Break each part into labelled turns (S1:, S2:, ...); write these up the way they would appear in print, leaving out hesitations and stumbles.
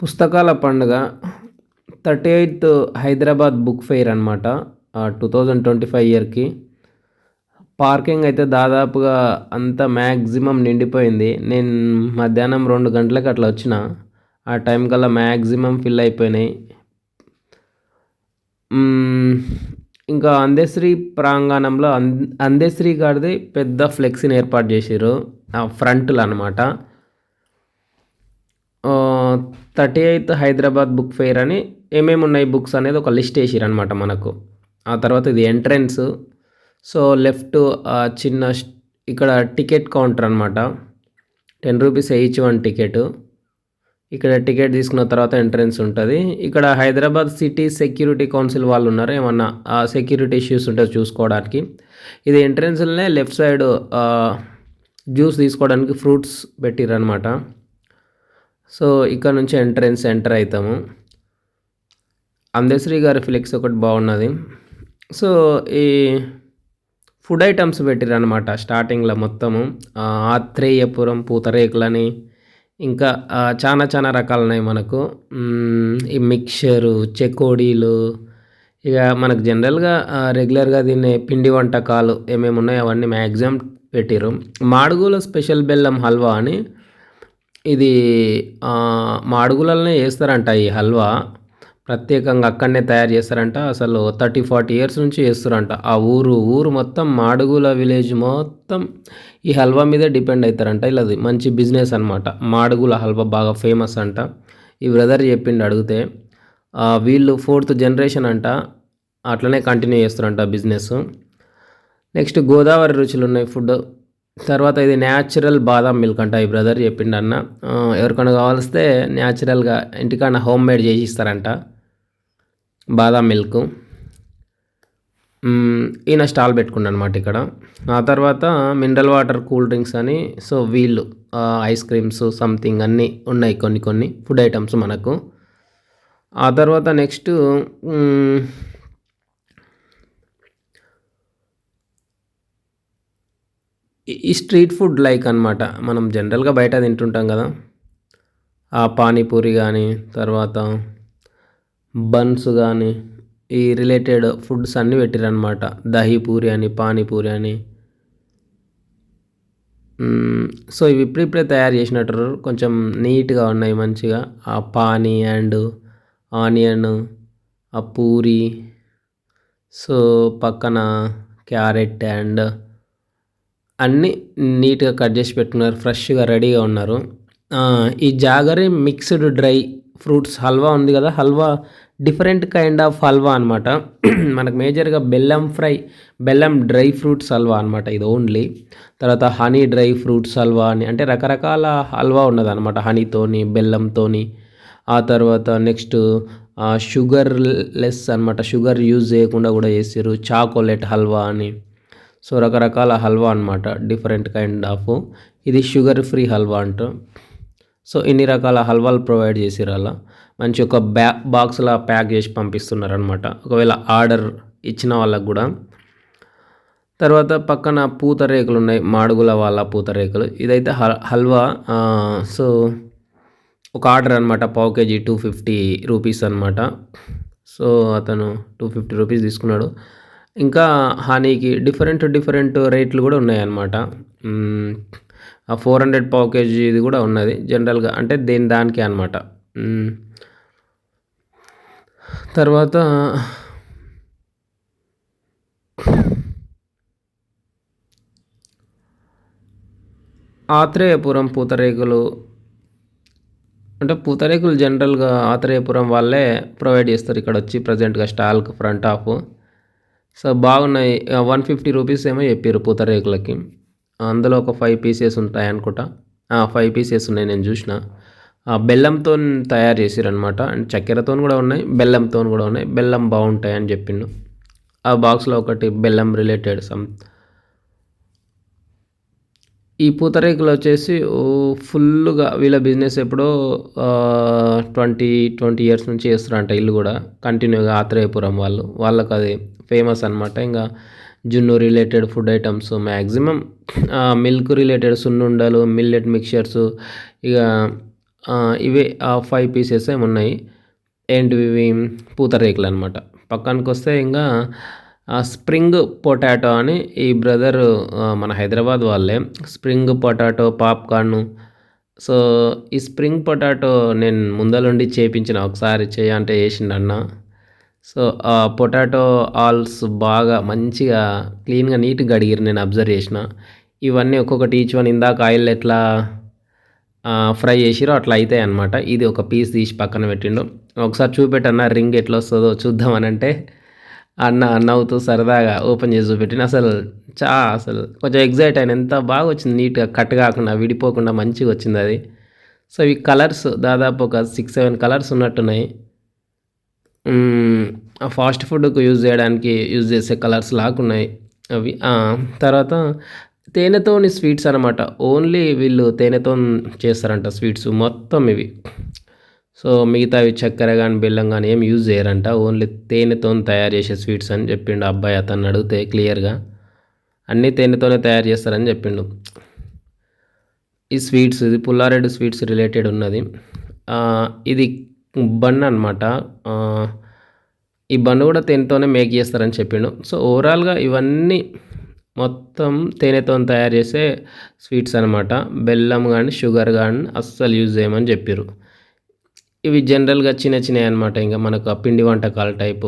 S1: పుస్తకాల పండుగ 38థ్ Hyderabad book fair అనమాట. 2025 ఇయర్‌కి. పార్కింగ్ అయితే దాదాపుగా అంతా మ్యాక్సిమం నిండిపోయింది. నేను మధ్యాహ్నం 2 గంటలకు అట్లా వచ్చిన. ఆ టైం కల్లా మ్యాక్సిమం ఫిల్ అయిపోయినాయి. ఇంకా అందశ్రీ ప్రాంగణంలో అందశ్రీ గారిది పెద్ద ఫ్లెక్సీని ఏర్పాటు చేసిర్రు. ఫ్రంట్‌లో అనమాట. 38థ్ హైదరాబాద్ బుక్ ఫెయిర్ అని ఏమేమి ఉన్నాయి బుక్స్ అనేది ఒక లిస్ట్ వేసిరనమాట మనకు. ఆ తర్వాత ఇది ఎంట్రన్స్. సో లెఫ్ట్ చిన్న ఇక్కడ టికెట్ కౌంటర్ అనమాట. 10 రూపీస్ ఈచ్ వన్ టికెట్. ఇక్కడ టికెట్ తీసుకున్న తర్వాత ఎంట్రన్స్ ఉంటుంది. ఇక్కడ హైదరాబాద్ సిటీ సెక్యూరిటీ కౌన్సిల్ వాళ్ళు ఉన్నారు. ఏమన్నా సెక్యూరిటీ ఇష్యూస్ ఉంటే చూసుకోవడానికి. ఇది ఎంట్రన్స్లోనే లెఫ్ట్ సైడ్ జ్యూస్ తీసుకోవడానికి ఫ్రూట్స్ పెట్టిరనమాట. సో ఇక్కడ నుంచి ఎంటర్ అవుతాము. అందశ్రీ గారి ఫ్లెక్స్ ఒకటి బాగున్నది. సో ఈ ఫుడ్ ఐటమ్స్ పెట్టిరనమాట స్టార్టింగ్లో మొత్తము. ఆత్రేయపురం పూతరేకులని ఇంకా చాలా రకాలు ఉన్నాయి మనకు. ఈ మిక్చరు, చెకోడీలు, ఇక మనకు జనరల్గా రెగ్యులర్గా తినే పిండి వంటకాలు ఏమేమి ఉన్నాయో అవన్నీ మ్యాక్సిమం పెట్టిరు. మాడుగుల స్పెషల్ బెల్లం హల్వా అని, ఇది మాడుగులనే చేస్తారంట. ఈ హల్వా ప్రత్యేకంగా అక్కడనే తయారు చేస్తారంట. అసలు 30-40 ఇయర్స్ నుంచి చేస్తారంట. ఆ ఊరు మొత్తం మాడుగుల విలేజ్ మొత్తం ఈ హల్వా మీదే డిపెండ్ అవుతారంట. ఇలా మంచి బిజినెస్ అనమాట. మాడుగుల హల్వా బాగా ఫేమస్ అంట. ఈ బ్రదర్ చెప్పిండు అడిగితే. వీళ్ళు 4th జనరేషన్ అంట. అట్లనే కంటిన్యూ చేస్తారంట బిజినెస్. నెక్స్ట్ గోదావరి రుచులు ఉన్నాయి ఫుడ్. తర్వాత ఇది న్యాచురల్ బాదం మిల్క్ అంట. ఈ బ్రదర్ చెప్పిండు అన్న. ఎవరికైనా కావాల్స్తే న్యాచురల్గా ఇంటికాడ హోమ్ మేడ్ చేసి ఇస్తారంట బాదం మిల్క్. ఈయన స్టాల్ పెట్టుకున్నాడు అనమాట ఇక్కడ. ఆ తర్వాత మినరల్ వాటర్, కూల్ డ్రింక్స్ అని. సో వీళ్ళు ఐస్ క్రీమ్స్ సంథింగ్ అన్నీ ఉన్నాయి, కొన్ని ఫుడ్ ఐటమ్స్ మనకు. ఆ తర్వాత నెక్స్ట్ ఈ స్ట్రీట్ ఫుడ్ లైక్ అనమాట. మనం జనరల్గా బయట తింటుంటాం కదా, ఆ పానీపూరి కానీ, తర్వాత బన్స్ కానీ, ఈ రిలేటెడ్ ఫుడ్స్ అన్నీ పెట్టిరనమాట. దహీపూరి అని, పానీపూరి అని. సో ఇవి ఇప్పుడిప్పుడే తయారు చేసినట్టు కొంచెం నీట్గా ఉన్నాయి మంచిగా. ఆ పానీ అండ్ ఆనియన్, ఆ పూరి, సో పక్కన క్యారెట్ అండ్ అన్నీ నీట్గా కట్ చేసి పెట్టుకున్నారు. ఫ్రెష్గా రెడీగా ఉన్నారు. ఈ jaggery mixed dry fruits halwa ఉంది కదా, halwa different kind of halwa అనమాట. మనకు మేజర్గా బెల్లం డ్రై ఫ్రూట్స్ హల్వా అనమాట ఇది ఓన్లీ. తర్వాత హనీ డ్రై ఫ్రూట్స్ హల్వా అని, అంటే రకరకాల హల్వా ఉన్నది అనమాట. హనీతోని, బెల్లంతోని. ఆ తర్వాత నెక్స్ట్ షుగర్ లెస్ అనమాట. షుగర్ యూజ్ చేయకుండా కూడా చేసారు. చాకోలెట్ హల్వా అని. సో రకరకాల హల్వా అనమాట, డిఫరెంట్ కైండ్ ఆఫ్. ఇది షుగర్ ఫ్రీ హల్వా అంట. సో ఇన్ని రకాల హల్వాలు ప్రొవైడ్ చేసిర్రు. అలా మంచి ఒక బాక్స్లా ప్యాక్ చేసి పంపిస్తున్నారు అనమాట, ఒకవేళ ఆర్డర్ ఇచ్చిన వాళ్ళకు కూడా. తర్వాత పక్కన పూతరేకులు ఉన్నాయి, మాడుగుల వాళ్ళ పూతరేకులు. ఇదైతే హల్వా. సో ఒక ఆర్డర్ అనమాట, పావు కేజీ 250 రూపీస్ అనమాట. సో అతను 250 రూపీస్ తీసుకున్నాడు. ఇంకా హనీకి డిఫరెంట్ రేట్లు కూడా ఉన్నాయన్నమాట. 400 పావు కేజీ ఇది కూడా ఉన్నది జనరల్గా, అంటే దానికి అనమాట. తర్వాత ఆత్రేయపురం పూతరేకులు, అంటే పూతరేకులు జనరల్గా ఆత్రేయపురం వాళ్ళే ప్రొవైడ్ చేస్తారు ఇక్కడ వచ్చి ప్రజెంట్గా స్టాల్కి ఫ్రంట్ ఆఫ్. సో బాగున్నాయి. 150 రూపీస్ ఏమో చెప్పారు పూతరేకులకి. అందులో ఒక 5 పీసెస్ ఉంటాయి అనుకుంటా. 5 పీసెస్ ఉన్నాయి, నేను చూసిన. బెల్లంతో తయారు చేసిరనమాట. అండ్ చక్కెరతో కూడా ఉన్నాయి, బెల్లంతో కూడా ఉన్నాయి. బెల్లం బాగుంటాయి అని చెప్పిండు. ఆ బాక్స్లో ఒకటి బెల్లం రిలేటెడ్ ఈ పూతరేకులు వచ్చేసి ఫుల్గా వీళ్ళ బిజినెస్ ఎప్పుడో 20 ఇయర్స్ నుంచి చేస్తారంట. ఇల్లు కూడా కంటిన్యూగా ఆత్రేయపురం వాళ్ళకు అది ఫేమస్ అనమాట. ఇంకా జున్ను related food items maximum, milk related సున్నుండలు, మిల్లెట్ మిక్చర్స్, ఇక ఇవే 5 పీసెస్ ఏమో ఉన్నాయి. ఏంటివి ఇవి పూతరేకులనమాట. పక్కనకొస్తే ఇంగా స్ప్రింగ్ పొటాటో అని ఈ బ్రదరు మన హైదరాబాద్ వాళ్ళే. Spring potato పాప్‌కార్ను. సో, ఈ స్ప్రింగ్ పొటాటో నేను ముందలుండి చేపించిన ఒకసారి చెయ్యి అంటే ఏసిండన్న. సో, ఆ పొటాటో ఆల్స్ బాగా మంచిగా క్లీన్‌గా నీట్‌గా కడిగిర్రు నేను అబ్జర్వ్ చేసిన. ఇవన్నీ ఒక్కొక్కటి ఈచ్ వన్ ఇందాక ఆయిల్‌లో ఎట్లా ఫ్రై చేసిర్రో అట్లా అయితాయన్నమాట. ఇది ఒక పీస్ తీసి పక్కన పెట్టిండు. ఒకసారి చూపెట్టన్న రింగ్ ఎట్లొస్తదో చూద్దామనంటే అన్న నవ్వుతూ సరదాగా ఓపెన్ చేసి చూపెట్టిండు. అసలు కొంచెం ఎక్సైట్ అయినా. ఎంత బాగా వచ్చింది నీట్‌గా కట్ కాకుండా, విడిపోకుండా మంచిగొచ్చిందది. సో, ఈ కలర్స్ దాదాపు ఒక 6, 7 కలర్స్ ఉన్నట్టున్నాయి. ఫాస్ట్ ఫుడ్‌కు యూజ్ చేసే కలర్స్ లాగున్నాయి అవి. తర్వాత తేనెతోని స్వీట్స్ అనమాట. ఓన్లీ వీళ్ళు తేనెతోని చేస్తారంట స్వీట్స్ మొత్తం ఇవి. సో, మిగతావి చక్కెర గాని, బెల్లం గాని ఏమి యూజ్ చేయరంట. ఓన్లీ తేనెతోని తయారు చేసే స్వీట్స్ అని చెప్పిండు అబ్బాయి అతన్నడిగితే క్లియర్‌గా. అన్నీ తేనెతోనే తయారు చేస్తారని చెప్పిండు. ఈ స్వీట్స్ ఇది పుల్లారెడ్డి స్వీట్స్ రిలేటెడ్ ఉన్నది. ఇది బన్ అనమాట. ఈ బన్ కూడా తేనెతోనే మేక్ చేస్తారని చెప్పిండు. సో, ఓవరాల్‌గా ఇవన్నీ మొత్తం తేనెతోని తయారు చేసే స్వీట్స్ అనమాట. బెల్లం గాని, షుగర్ గాని అస్సలు యూజ్ చేయమని చెప్పిర్రు. ఇవి జనరల్‌గా చిన్న చిన్నయి అనమాట. ఇంక మనకు ఆ పిండి వంటకాల టైపు.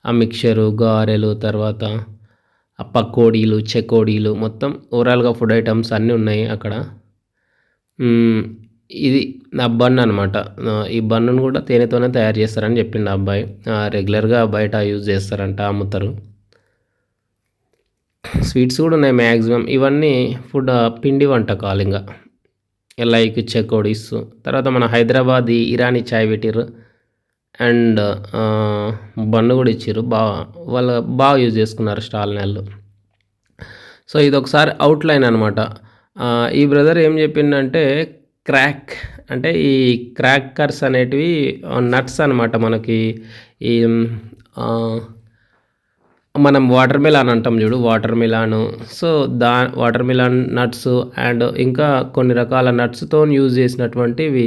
S1: ఆ మిక్చరు, గారెలు, తర్వాత ఆ పకోడీలు, చెకోడీలు మొత్తం ఓవరాల్‌గా ఫుడ్ ఐటెమ్స్ అన్నీ ఉన్నాయి అక్కడ. ఇది నా బన్ అనమాట. ఈ బన్నును కూడా తేనెతోనే తయారు చేస్తారని చెప్పిండు ఆ అబ్బాయి. రెగ్యులర్‌గా బయట యూజ్ చేస్తారంట, అమ్ముతారు. స్వీట్స్ కూడా ఉన్నాయి మ్యాక్సిమం. ఇవన్నీ పిండి వంటకాలింగ. లైక్ చెకోడీస్. తర్వాత మన హైదరాబాదీ ఇరానీ చాయ్ పెట్టిర్రు. అండ్ బన్ను కూడా ఇచ్చిర్రు. వాళ్ళు బాగా యూజ్ చేసుకున్నారు స్టాల్‌నోళ్ళు. సో, ఇదొకసారి అవుట్‌లైన్ అనమాట. ఈ బ్రదర్ ఏం చెప్పిండంటే క్రాక్ అంటే ఈ క్రాకర్స్ అనేటివి నట్స్ అనమాట. మనకి ఈ మనం వాటర్ మిలాన్ అంటాం చూడు, watermelon. So, watermelon nuts and ఇంకా కొన్ని రకాల నట్స్‌తోని యూజ్ చేసినటువంటివి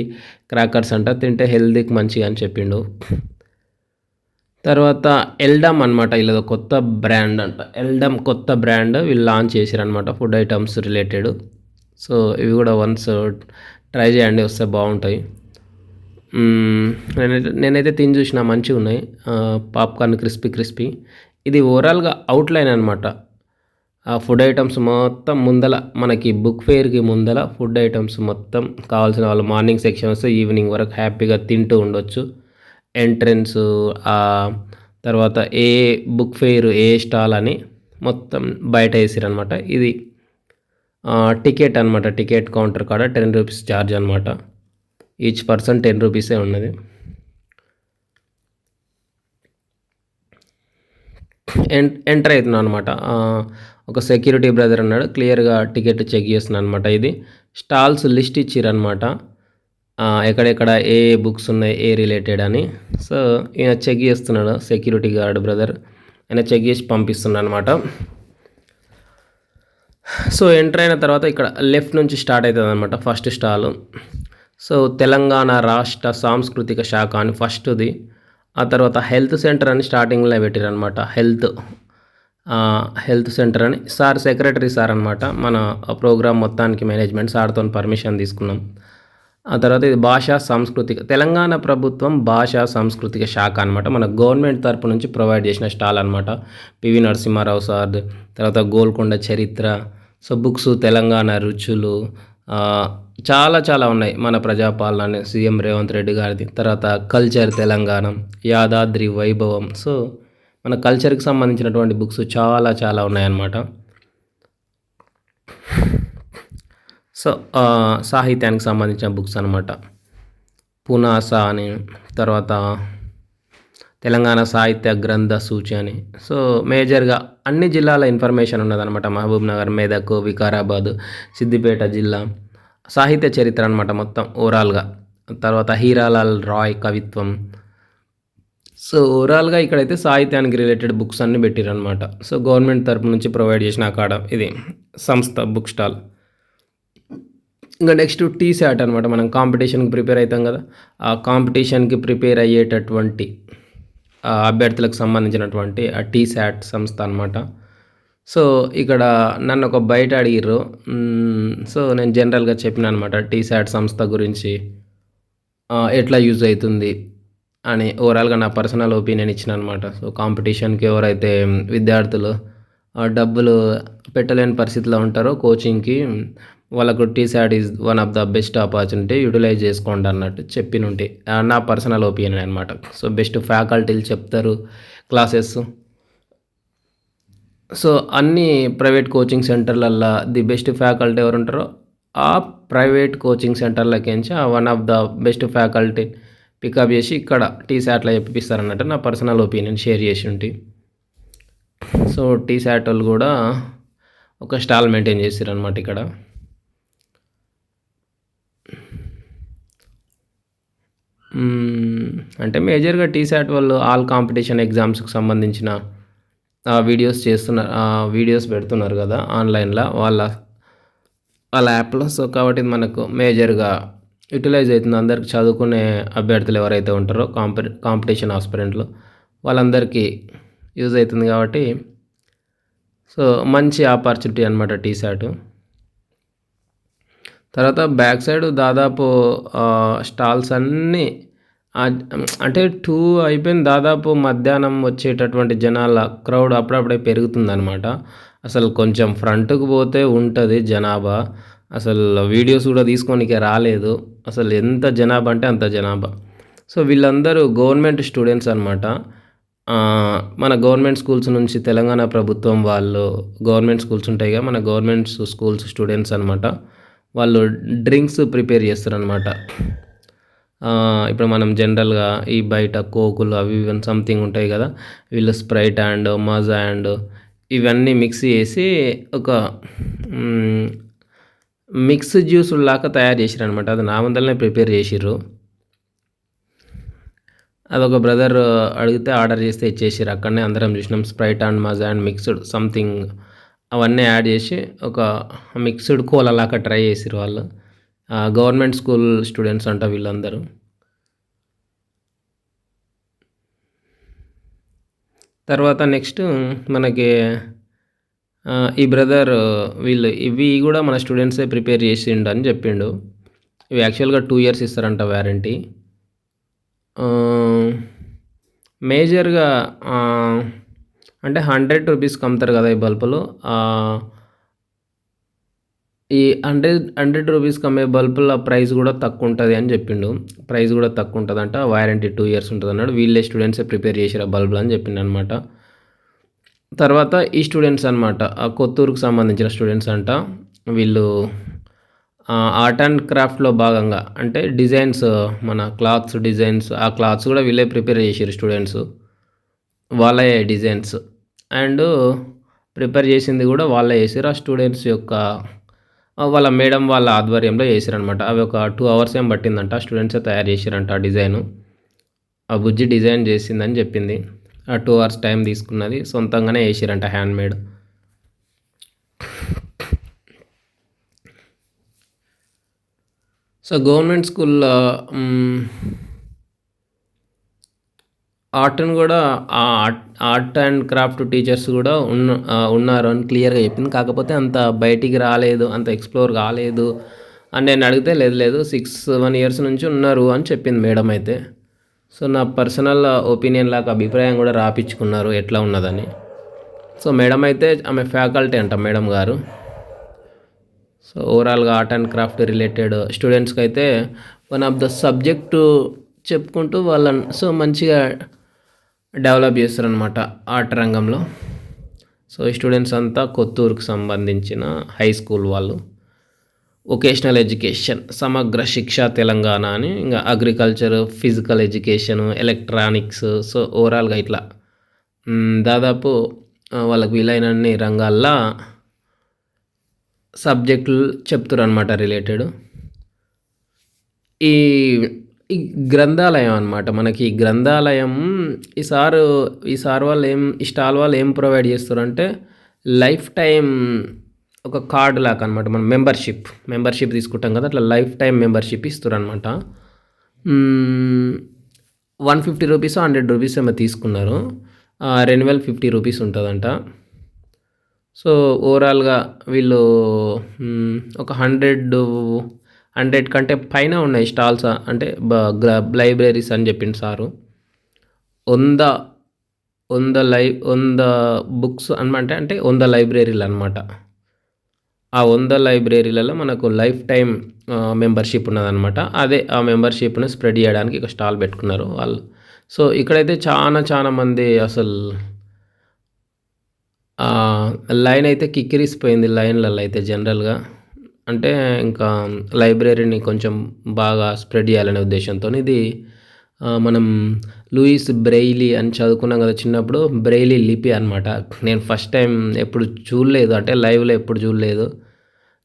S1: క్రాకర్స్ అంట. తింటే హెల్తీకి మంచిగా అని చెప్పిండు. తర్వాత ఎల్డమ్ అనమాట. వీళ్ళదో కొత్త బ్రాండ్ అంట. ఎల్డమ్ కొత్త బ్రాండ్ వీళ్ళు లాంచ్ చేసిరనమాట ఫుడ్ ఐటమ్స్ రిలేటెడ్. సో, ఇవి కూడా వన్స్ ట్రై చేయండి, వస్తే బాగుంటాయి. నేనైతే తిని చూసిన మంచిగున్నాయి. Popcorn crispy. ఇది ఓవరాల్‌గా అవుట్‌లైన్ అనమాట. ఆ ఫుడ్ ఐటమ్స్ మొత్తం ముందల మనకి బుక్ ఫెయిర్‌కి ముందల ఫుడ్ ఐటమ్స్ మొత్తం కావాల్సిన వాళ్ళు మార్నింగ్ సెక్షన్ వస్తే ఈవినింగ్ వరకు హ్యాపీగా తింటూ ఉండొచ్చు. ఎంట్రన్సు తర్వాత ఏ బుక్ ఫెయిర్ ఏ స్టాల్ అని మొత్తం బయట వేసిరనమాట. ఇది టికెట్ అనమాట. టికెట్ కౌంటర్ కాడ 10 రూపీస్ ఛార్జ్ అనమాట. ఈచ్ పర్సన్ 10 రూపీసే ఉన్నది. ఎంటర్ అవుతున్నాను అనమాట. ఒక సెక్యూరిటీ బ్రదర్ ఉన్నాడు, క్లియర్‌గా టికెట్ చెక్ చేస్తున్నాను అనమాట. ఇది స్టాల్స్ లిస్ట్ ఇచ్చిరనమాట. ఎక్కడెక్కడ ఏ బుక్స్ ఉన్నాయి, ఏ రిలేటెడ్ అని. సో, ఈయన చెక్ చేస్తున్నాడు సెక్యూరిటీ గార్డ్ బ్రదర్. ఆయన చెక్ చేసి పంపిస్తున్నాడు అనమాట. సో, ఎంటర్ అయిన తర్వాత ఇక్కడ లెఫ్ట్ నుంచి స్టార్ట్ అవుతుందనమాట ఫస్ట్ స్టాల్. సో, తెలంగాణ రాష్ట్ర సాంస్కృతిక శాఖ అని ఫస్ట్‌ది. ఆ తర్వాత హెల్త్ సెంటర్ అని స్టార్టింగ్‌లో పెట్టిరనమాట. హెల్త్ సెంటర్ అని. సార్ సెక్రటరీ సార్ అనమాట. మన ప్రోగ్రామ్ మొత్తానికి మేనేజ్మెంట్ సార్‌తోని పర్మిషన్ తీసుకున్నాం. ఆ తర్వాత ఇది తెలంగాణ ప్రభుత్వం భాషా సాంస్కృతిక శాఖ అనమాట. మన గవర్నమెంట్ తరపు నుంచి ప్రొవైడ్ చేసిన స్టాల్ అనమాట. పివి నరసింహారావు సార్‌ది. తర్వాత గోల్కొండ చరిత్ర. సో, బుక్స్ తెలంగాణ రుచులు చాలా ఉన్నాయి. మన ప్రజాపాలన సీఎం రేవంత్ రెడ్డి గారిది. తర్వాత కల్చర్ తెలంగాణ, యాదాద్రి వైభవం. సో, మన కల్చర్‌కి సంబంధించినటువంటి బుక్స్ చాలా ఉన్నాయన్నమాట. సో, సాహిత్యానికి సంబంధించిన బుక్స్ అనమాట. పునాస అని, తర్వాత తెలంగాణ సాహిత్య గ్రంథ సూచి అని. సో, మేజర్‌గా అన్ని జిల్లాల ఇన్ఫర్మేషన్ ఉన్నదనమాట. మహబూబ్‌నగర్, మెదక్, వికారాబాద్, సిద్దిపేట జిల్లా సాహిత్య చరిత్ర అనమాట మొత్తం ఓవరాల్‌గా. తర్వాత హీరాలాల్ రాయ్ కవిత్వం. సో, ఓవరాల్‌గా ఇక్కడైతే సాహిత్యానికి రిలేటెడ్ బుక్స్ అన్నీ పెట్టిరనమాట. సో, గవర్నమెంట్ తరపు నుంచి ప్రొవైడ్ చేసిన ఇది సంస్థ బుక్ స్టాల్. ఇంకా నెక్స్ట్ టీశాట్ అనమాట. మనం కాంపిటీషన్‌కి ప్రిపేర్ అయితాం కదా! ఆ కాంపిటీషన్‌కి ప్రిపేర్ అయ్యేటటువంటి అభ్యర్థులకు సంబంధించినటువంటి ఆ టీశాట్ సంస్థ అనమాట. సో, ఇక్కడ నన్నొక బయట అడిగిర్రు. సో, నేను జనరల్‌గా చెప్పినాననమాట టీశాట్ సంస్థ గురించి. ఎట్లా యూజ్ అయితుంది అని ఓవరాల్‌గా నా పర్సనల్ ఒపీనియన్ ఇచ్చినాననమాట. సో, కాంపిటీషన్‌కి ఎవరైతే విద్యార్థులు డబ్బులు పెట్టలేని పరిస్థితిలో ఉంటారో కోచింగ్‌కి, వాళ్ళకు T SAT is one of the best opportunity. Utilize చేసుకోండి అన్నట్టు చెప్పినుంటి. నా పర్సనల్ ఒపీనియన్ అనమాట. సో, బెస్ట్ ఫ్యాకల్టీలు చెప్తారు క్లాసెస్. సో, అన్ని ప్రైవేట్ కోచింగ్ సెంటర్‌లల్లా ది బెస్ట్ ఫ్యాకల్టీ ఎవరుంటారో, ఆ ప్రైవేట్ కోచింగ్ సెంటర్‌లకేంచి one of the best faculty pick up చేసి ఇక్కడ టీశాట్‌లో చెప్పిపిస్తారన్నట్టు నా పర్సనల్ ఒపీనియన్ షేర్ చేసుంటి. సో, టీశాట్ వాళ్ళు కూడా ఒక స్టాల్ మెయింటైన్ చేసిర్రనమాట ఇక్కడ. అంటే మేజర్‌గా టీశాట్ వాళ్ళు ఆల్ కాంపిటీషన్ ఎగ్జామ్స్‌కి సంబంధించిన వీడియోస్ పెడుతున్నారు కదా! ఆన్‌లైన్‌లో వాళ్ళ యాప్‌లో. సో, కాబట్టి ఇది మనకు మేజర్‌గా యుటిలైజ్ అయితుంది. అందరికి చదువుకునే అభ్యర్థులు ఎవరైతే ఉంటారో కాంపిటీషన్ ఆస్పిరెంట్‌లు వాళ్ళందరికీ యూజ్ అయితుంది కాబట్టి, సో, మంచి ఆపర్చునిటీ అనమాట టీశాట్. తర్వాత బ్యాక్ సైడ్ దాదాపు స్టాల్స్ అన్నీ అంటే 2 అయిపోయింది. దాదాపు మధ్యాహ్నం వచ్చేటటువంటి జనాల క్రౌడ్ అప్పుడప్పుడే పెరుగుతుందనమాట. అసలు కొంచెం ఫ్రంట్‌కి పోతే ఉంటది జనాభా. అసలు వీడియోస్ కూడా తీసుకోనీకే రాలేదు. అసలు ఎంత జనాభా అంటే అంత జనాభా. సో, వీళ్ళందరూ గవర్నమెంట్ స్టూడెంట్స్ అనమాట. మన గవర్నమెంట్ స్కూల్స్ నుంచి తెలంగాణ ప్రభుత్వం వాళ్ళు గవర్నమెంట్ స్కూల్స్ ఉంటాయిగా, మన గవర్నమెంట్ స్కూల్స్ స్టూడెంట్స్ అనమాట. వాళ్ళు డ్రింక్స్ ప్రిపేర్ చేస్తారనమాట. ఇప్పుడు మనం జనరల్‌గా ఈ బయట కోకులు అవి ఇవి సంథింగ్ ఉంటాయి కదా! వీళ్ళు స్ప్రైట్ అండ్ మజా అండ్ ఇవన్నీ మిక్స్ చేసి ఒక మిక్స్ జ్యూసుల్లాగా తయారు చేసిరనమాట. అది నా ముందలనే ప్రిపేర్ చేసిర్రు. అదొక బ్రదర్ అడిగితే ఆర్డర్ చేస్తే ఇచ్చేసిర్రు. అక్కడనే అందరం చూసినాం. స్ప్రైట్ అండ్ మజా అండ్ మిక్స్డ్ సంథింగ్ అవన్నీ యాడ్ చేసి ఒక మిక్స్డ్ కోలాలాగా ట్రై చేసిర్రు వాళ్ళు. గవర్నమెంట్ స్కూల్ స్టూడెంట్స్ అంట వీళ్ళందరూ. తర్వాత నెక్స్ట్ మనకి ఈ బ్రదర్ ఇవి కూడా మన స్టూడెంట్సే ప్రిపేర్ చేసిండు అని చెప్పిండు. ఇవి యాక్చువల్‌గా 2 ఇయర్స్ ఇస్తారంట వారంటీ. మేజర్‌గా అంటే 100 రూపీస్‌కి అమ్ముతారు కదా! ఈ బల్బులు. ఈ 100 రూపీస్‌కి అమ్మే బల్బుల ప్రైస్ కూడా తక్కువుంటది అని చెప్పిండు. ప్రైస్ కూడా తక్కువుంటదంట. Warranty 2 years ఉంటదన్నాడు. వీళ్ళే స్టూడెంట్సే ప్రిపేర్ చేసిర్రు ఆ బల్బులని చెప్పిండనమాట. తర్వాత ఈ స్టూడెంట్స్ అనమాట. కొత్తూరుకు సంబంధించిన స్టూడెంట్స్ అంట. వీళ్ళు ఆర్ట్ అండ్ క్రాఫ్ట్‌లో భాగంగా అంటే డిజైన్స్, మన క్లాత్స్ డిజైన్స్, ఆ క్లాత్స్ కూడా వీళ్ళే ప్రిపేర్ చేసిర్రు స్టూడెంట్స్. వాళ్ళయే డిజైన్స్ అండ్ ప్రిపేర్ చేసింది కూడా వాళ్ళే చేసిర్రు. ఆ స్టూడెంట్స్ యొక్క వాళ్ళ మేడం వాళ్ళ ఆధ్వర్యంలో చేసిరనమాట. అవి ఒక 2 అవర్స్ ఏమో పట్టిందంట. స్టూడెంట్సే తయారు చేసిరంట ఆ డిజైను. ఆ బుజ్జి డిజైన్ చేసిందని చెప్పింది. 2 అవర్స్ టైం తీసుకున్నది. సొంతంగానే చేసిరంట హ్యాండ్‌మేడ్. సో, గవర్నమెంట్ స్కూల్‌లో ఆర్ట్‌ని కూడా ఆర్ట్ అండ్ క్రాఫ్ట్ టీచర్స్ కూడా ఉన్నారు అని క్లియర్‌గా చెప్పింది. కాకపోతే అంత బయటికి రాలేదు, అంత ఎక్స్‌ప్లోర్ కాలేదు అని నేను అడిగితే, లేదు 1 ఇయర్స్ నుంచి ఉన్నారు అని చెప్పింది మేడం అయితే. సో, నా పర్సనల్ ఒపీనియన్ లాగా అభిప్రాయం కూడా రాపిచ్చుకున్నారు ఎట్లా ఉన్నదని. సో, మేడం అయితే ఆమె ఫ్యాకల్టీ అంట మేడం గారు. సో, ఓవరాల్‌గా ఆర్ట్ అండ్ క్రాఫ్ట్ రిలేటెడ్ స్టూడెంట్స్‌కి అయితే వన్ ఆఫ్ ద సబ్జెక్టు చెప్పుకుంటూ వాళ్ళని సో, మంచిగా డెవలప్ చేస్తారనమాట ఆర్ట్ రంగంలో. సో, ఈ స్టూడెంట్స్ అంతా కొత్తూరుకు సంబంధించిన హై స్కూల్ వాళ్ళు. వొకేషనల్ ఎడ్యుకేషన్, సమగ్ర శిక్ష తెలంగాణ అని, ఇంకా agriculture, physical education, electronics. So, ఓవరాల్‌గా ఇట్లా దాదాపు వాళ్ళకి వీలైనన్ని రంగాల్లో సబ్జెక్టులు చెప్తురనమాట రిలేటెడ్. ఈ గ్రంథాలయం అనమాట. మనకి ఈ గ్రంథాలయం ఈ స్టాల్ వాళ్ళు ఏం ప్రొవైడ్ చేస్తారంటే లైఫ్ టైం ఒక కార్డ్ లాగా అనమాట. మనం మెంబర్‌షిప్ తీసుకుంటాం కదా! అట్లా లైఫ్ టైమ్ మెంబర్‌షిప్ ఇస్తురనమాట. హ్మ్. రూ. 150 రూ. 100 ఏమో తీసుకున్నారు. రెన్యువల్ రూ. 50 ఉంటదంట. సో, ఓవరాల్‌గా వీళ్ళు ఒక 100 కంటే పైన ఉన్నాయి స్టాల్స్. అంటే లైబ్రరీస్ అని చెప్పిండు సారు. 100, 100 బుక్స్ అనమాట. అంటే 100 లైబ్రరీలనమాట. ఆ 100 లైబ్రరీలలో మనకు లైఫ్ టైమ్ మెంబర్‌షిప్ ఉన్నదనమాట. అదే ఆ మెంబర్‌షిప్‌ని స్ప్రెడ్ చేయడానికి ఒక స్టాల్ పెట్టుకున్నారు వాళ్ళు. సో, ఇక్కడైతే చానా మంది అసలు లైన్ అయితే కిక్కిరిసిపోయింది లైన్‌లలో అయితే జనరల్‌గా. అంటే ఇంకా లైబ్రరీని కొంచెం బాగా స్ప్రెడ్ చేయాలనే ఉద్దేశ్యంతోని ఇది మనం లూయిస్ బ్రెయిలీ అని చదువుకున్నాం కదా చిన్నప్పుడు. బ్రెయిలీ లిపి అనమాట. నేను ఫస్ట్ టైం ఎప్పుడు చూడలేదు. అంటే లైవ్‌లో ఎప్పుడు చూడలేదు.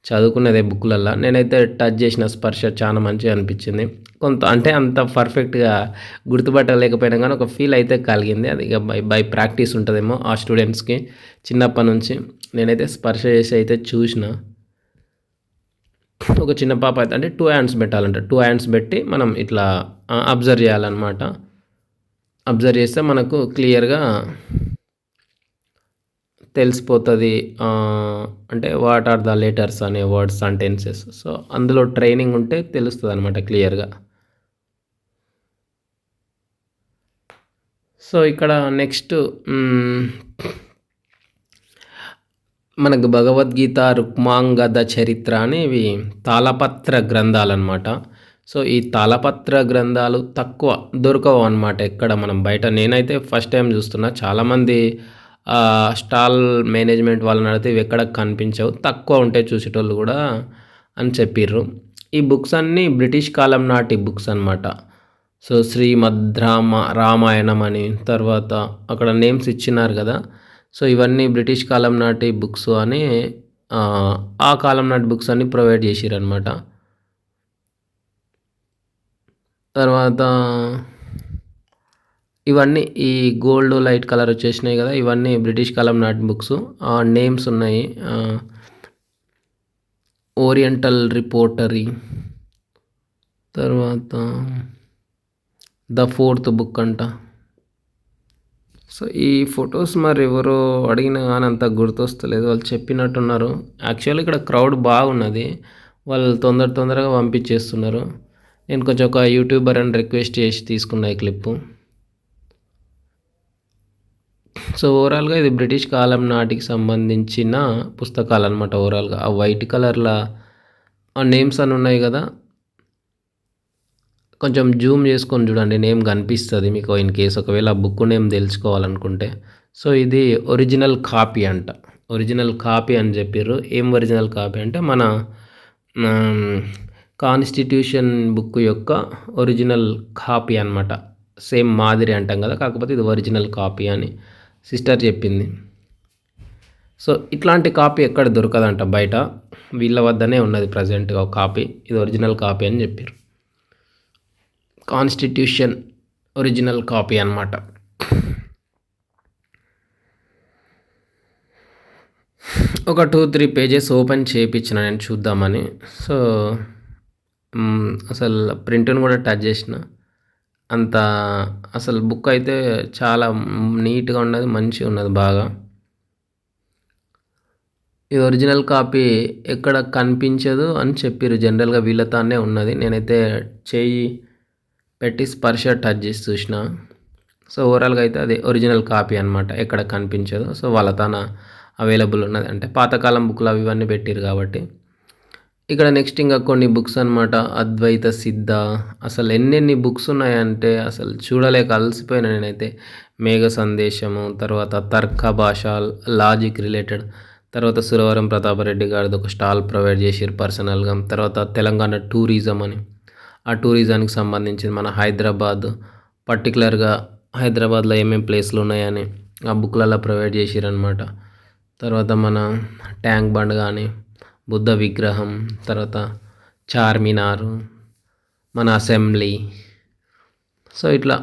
S1: చదువుకున్నదే బుక్‌లల్లా. నేనైతే టచ్ చేసిన స్పర్శ చాలా మంచిగా అనిపించింది. అంటే అంత పర్ఫెక్ట్‌గా గుర్తుపట్టలేకపోయినా గానీ ఒక ఫీల్ అయితే కలిగింది. అది ఇక బై బై ప్రాక్టీస్ ఉంటదేమో ఆ స్టూడెంట్స్‌కి చిన్నప్పటి నుంచి. నేనైతే స్పర్శ చేసి అయితే చూసిన. ఒక చిన్న పాప అయితే అంటే 2 హ్యాండ్స్ పెట్టాలంట. 2 హ్యాండ్స్ పెట్టి మనం ఇట్లా అబ్జర్వ్ చేయాలనమాట. అబ్జర్వ్ చేస్తే మనకు క్లియర్‌గా తెలిసిపోతది. అంటే వాట్ ఆర్ ద లెటర్స్ అనే వర్డ్స్ అండ్ టెన్సెస్. సో, అందులో ట్రైనింగ్ ఉంటే తెలుస్తదనమాట క్లియర్‌గా. సో, ఇక్కడ నెక్స్ట్ మనకు భగవద్గీత, రుక్మాంగద చరిత్ర అనేవి తాళపత్ర గ్రంథాలనమాట. సో, ఈ తాళపత్ర గ్రంథాలు తక్కువ దొరకవనమాట ఎక్కడ మనం బయట. నేనైతే ఫస్ట్ టైమ్ చూస్తున్నా. చాలామంది స్టాల్ మేనేజ్‌మెంట్ వాళ్ళని అడిగితే ఇవెక్కడ కనిపించవు. తక్కువ ఉంటాయి చూసేటోళ్ళు గూడా అని చెప్పిర్రు. ఈ బుక్స్ అన్నీ బ్రిటిష్ కాలం నాటి బుక్స్ అనమాట. సో, రామాయణం అని తర్వాత అక్కడ నేమ్స్ ఇచ్చినారు గదా! సో, ఇవన్నీ బ్రిటిష్ కాలం నాటి బుక్స్ అని ఆ కాలం నాటి బుక్స్ అన్నీ ప్రొవైడ్ చేసిరనమాట. తర్వాత ఇవన్నీ ఈ గోల్డ్ లైట్ కలర్ వచ్చేసినాయి గదా! ఇవన్నీ బ్రిటిష్ కాలం నాటి బుక్స్. నేమ్స్ ఉన్నాయి. ఓరియంటల్ రిపోర్టరీ, తర్వాత ద ఫోర్త్ బుక్ అంట. సో, ఈ ఫోటోస్ మరెవరో అడిగినా గానీ అంత గుర్తొస్తలేదు. వాళ్ళు చెప్పినట్టున్నారు. యాక్చువల్లీ ఇక్కడ క్రౌడ్ బాగున్నది. వాళ్ళు తొందరగా పంపించేస్తున్నారు. నేను కొంచెం ఒక యూట్యూబర్ అని రిక్వెస్ట్ చేసి తీసుకున్నా ఈ క్లిప్పు. సో, ఓవరాల్‌గా ఇది బ్రిటిష్ కాలం నాటికి సంబంధించిన పుస్తకాలనమాట ఓవరాల్‌గా. ఆ వైట్ కలర్‌ల ఆ నేమ్స్ అని ఉన్నాయి గదా! కొంచెం జూమ్ చేసుకొని చూడండి. నేమ్ కనిపిస్తది మీకు ఇన్ కేస్ ఒకవేళ ఆ బుక్ నేమ్ తెలుసుకోవాలనుకుంటే. సో, ఇది ఒరిజినల్ కాపీ అంట. ఒరిజినల్ కాపీ అని చెప్పిర్రు. ఏం ఒరిజినల్ కాపీ అంటే మన ఆహ్, కాన్స్టిట్యూషన్ బుక్ యొక్క ఒరిజినల్ కాపీ అనమాట. సేమ్ మాదిరి అంటాం కదా! కాకపోతే ఇది ఒరిజినల్ కాపీ అని సిస్టర్ చెప్పింది. సో, ఇట్లాంటి కాపీ ఎక్కడ దొరకదంట బయట. వీళ్ళ వద్దనే ఉన్నది ప్రెజెంట్‌గా ఒక కాపీ. ఇది ఒరిజినల్ కాపీ అని చెప్పిర్రు. కాన్స్టిట్యూషన్ ఒరిజినల్ కాపీ అనమాట. ఒక 2, 3 పేజెస్ ఓపెన్ చేపిచ్చిన నేను చూద్దామని. సో, అసలు ప్రింట్‌ని కూడా టచ్ చేసిన. అంత అసలు బుక్ అయితే చాలా నీట్‌గా ఉన్నది. మంచిగున్నది బాగా. ఇది ఒరిజినల్ కాపీ ఎక్కడ కనిపించదు అని చెప్పిర్రు. జనరల్‌గా వీళ్ళ ఉన్నది. నేనైతే చెయ్యి పెట్టి స్పర్శ టచ్ చేసి చూసిన. సో, ఓవరాల్‌గా అయితే అది ఒరిజినల్ కాపీ అనమాట. ఎక్కడ కనిపించదు. సో, వాళ్ళ అవైలబుల్ ఉన్నది. అంటే పాతకాలం బుక్‌లు అవి ఇవన్నీ పెట్టిర్రు కాబట్టి. ఇక్కడ నెక్స్ట్ ఇంకా కొన్ని బుక్స్ అనమాట. అద్వైత సిద్ధ అసలు ఎన్నెన్ని బుక్స్ ఉన్నాయంటే అసలు చూడలేక అలసిపోయినా నేనైతే. మేఘ సందేశము, తర్వాత తర్క భాష, లాజిక్ రిలేటెడ్, తర్వాత సురవరం ప్రతాపరెడ్డి గారిది ఒక స్టాల్ ప్రొవైడ్ చేసిర్రు పర్సనల్‌గా. తర్వాత తెలంగాణ టూరిజం అని. ఆ టూరిజానికి సంబంధించింది మన హైదరాబాద్ పర్టిక్యులర్‌గా హైదరాబాద్‌లో ఏమేం ప్లేస్‌లు ఉన్నాయని ఆ బుక్‌లల్లో ప్రొవైడ్ చేసిరనమాట. తర్వాత మన ట్యాంక్ బండ్ గానీ, బుద్ధ విగ్రహం, తర్వాత చార్మినారు, మన అసెంబ్లీ. సో, ఇట్లా